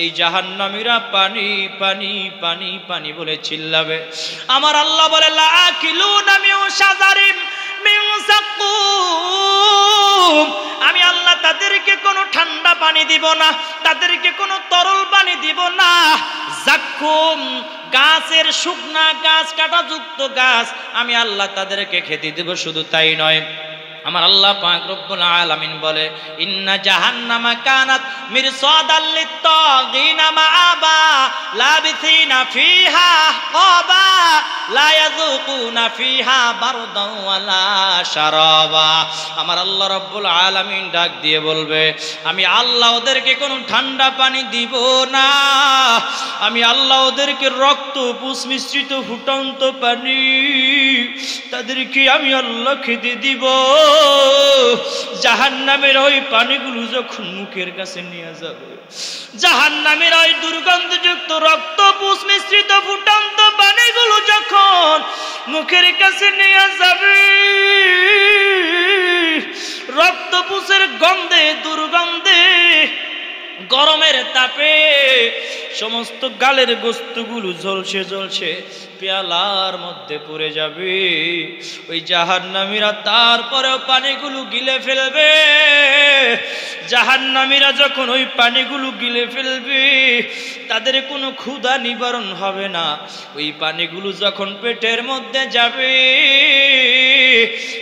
S1: এই জাহান্নামীরা পানি পানি পানি পানি বলে চিল্লাবে। আমার আল্লাহ বলে লাকিলুনা মিন শাজারিম মিন যাকুম। আমি আল্লাহ তাদেরকে কোনো ঠান্ডা পানি দিব না, তাদেরকে কোনো তরল পানি দিব না। যাকুম গাছের শুকনা গাছ, কাঁটাযুক্ত গাছ, আমি আল্লাহ তাদেরকে খেতে দেব। শুধু তাই নয়, আমার আল্লাহ পাক রব্বুল আলামিন বলে ইন্না জাহান্নামা কানাত মিরসাদাল লিত্তাগিনা মাআবা লাবিসিনা ফিহা আহকাবা লা ইয়াযুকুনা ফিহা বারদান ওয়ালা শারাবা। আমার আল্লাহ রব্বুল আলামিন ডাক দিয়ে বলবে আমি আল্লাহ ওদেরকে কোনো ঠান্ডা পানি দিব না, আমি আল্লাহ ওদেরকে রক্ত পুষ মিশ্রিত ফুটন্ত পানি তাদেরকে আমি আল্লাহ খেতে দিব। জাহান্নামের ওই পানিগুলো যখন মুখের কাছে নিয়ে যাবে, জাহান্নামের ওই দুর্গন্ধযুক্ত রক্ত পুষ মিশ্রিত ফুটন্ত পানিগুলো যখন মুখের কাছে নিয়ে যাবে, রক্ত পুষের গন্ধে দুর্গন্ধে গরমের তাপে সমস্ত গালের গোস্তগুলো ঝলসে ঝলসে পেয়ালার মধ্যে পড়ে যাবে। ওই জাহান্নামীরা তারপরেও পানিগুলো গিলে ফেলবে। জাহান্নামীরা যখন ওই পানিগুলো গিলে ফেলবে, তাদের কোনো ক্ষুধা নিবারণ হবে না। ওই পানিগুলো যখন পেটের মধ্যে যাবে,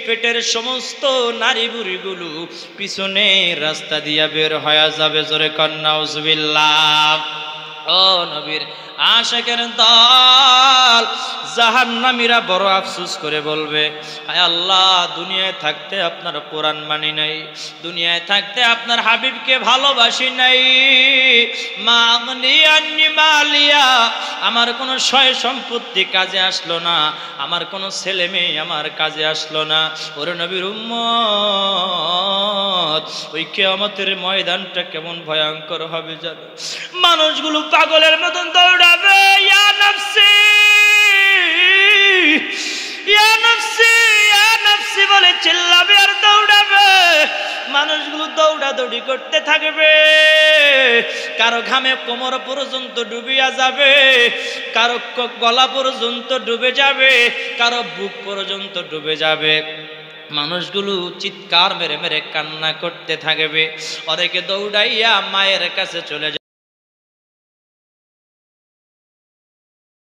S1: পেটের সমস্ত নারী বুড়িগুলো পিছনে রাস্তা দিয়া বের হয়ে যাবে। জোরে কন্যা নাউজুবিল্লাহ। ও নবীর আশিকের দল, জাহান্নামীরা বড় আফসোস করে বলবে, হায় আল্লাহ, দুনিয়ায় থাকতে আপনার কোরআন মানি নাই, দুনিয়ায় থাকতে আপনার হাবিবকে ভালোবাসি নাই। মাগনি আন্নি মালিয়া, আমার কোনো সয় সম্পত্তি কাজে আসলো না, আমার কোনো ছেলে মেয়ে আমার কাজে আসলো না। ওরে নবীর উম্মত, ওই কিয়ামতের ময়দানটা কেমন ভয়ঙ্কর হবে জানো? মানুষগুলো পাগলের মতন দৌড়াবে, ইয়া নাফসি ইয়া নাফসি ইয়া নাফসি বলে চিল্লাবে আর দৌড়াবে। মানুষগুলো দৌড়াদৌড়ি করতে থাকবে। কারো ঘামে কোমর পর্যন্ত ডুবিয়া যাবে, কারো গলা পর্যন্ত ডুবে যাবে, কারো বুক পর্যন্ত ডুবে যাবে। মানুষগুলো চিৎকার মেরে মেরে কান্না করতে থাকবে। অনেকে দৌড়াইয়া মায়ের কাছে চলে যাবে।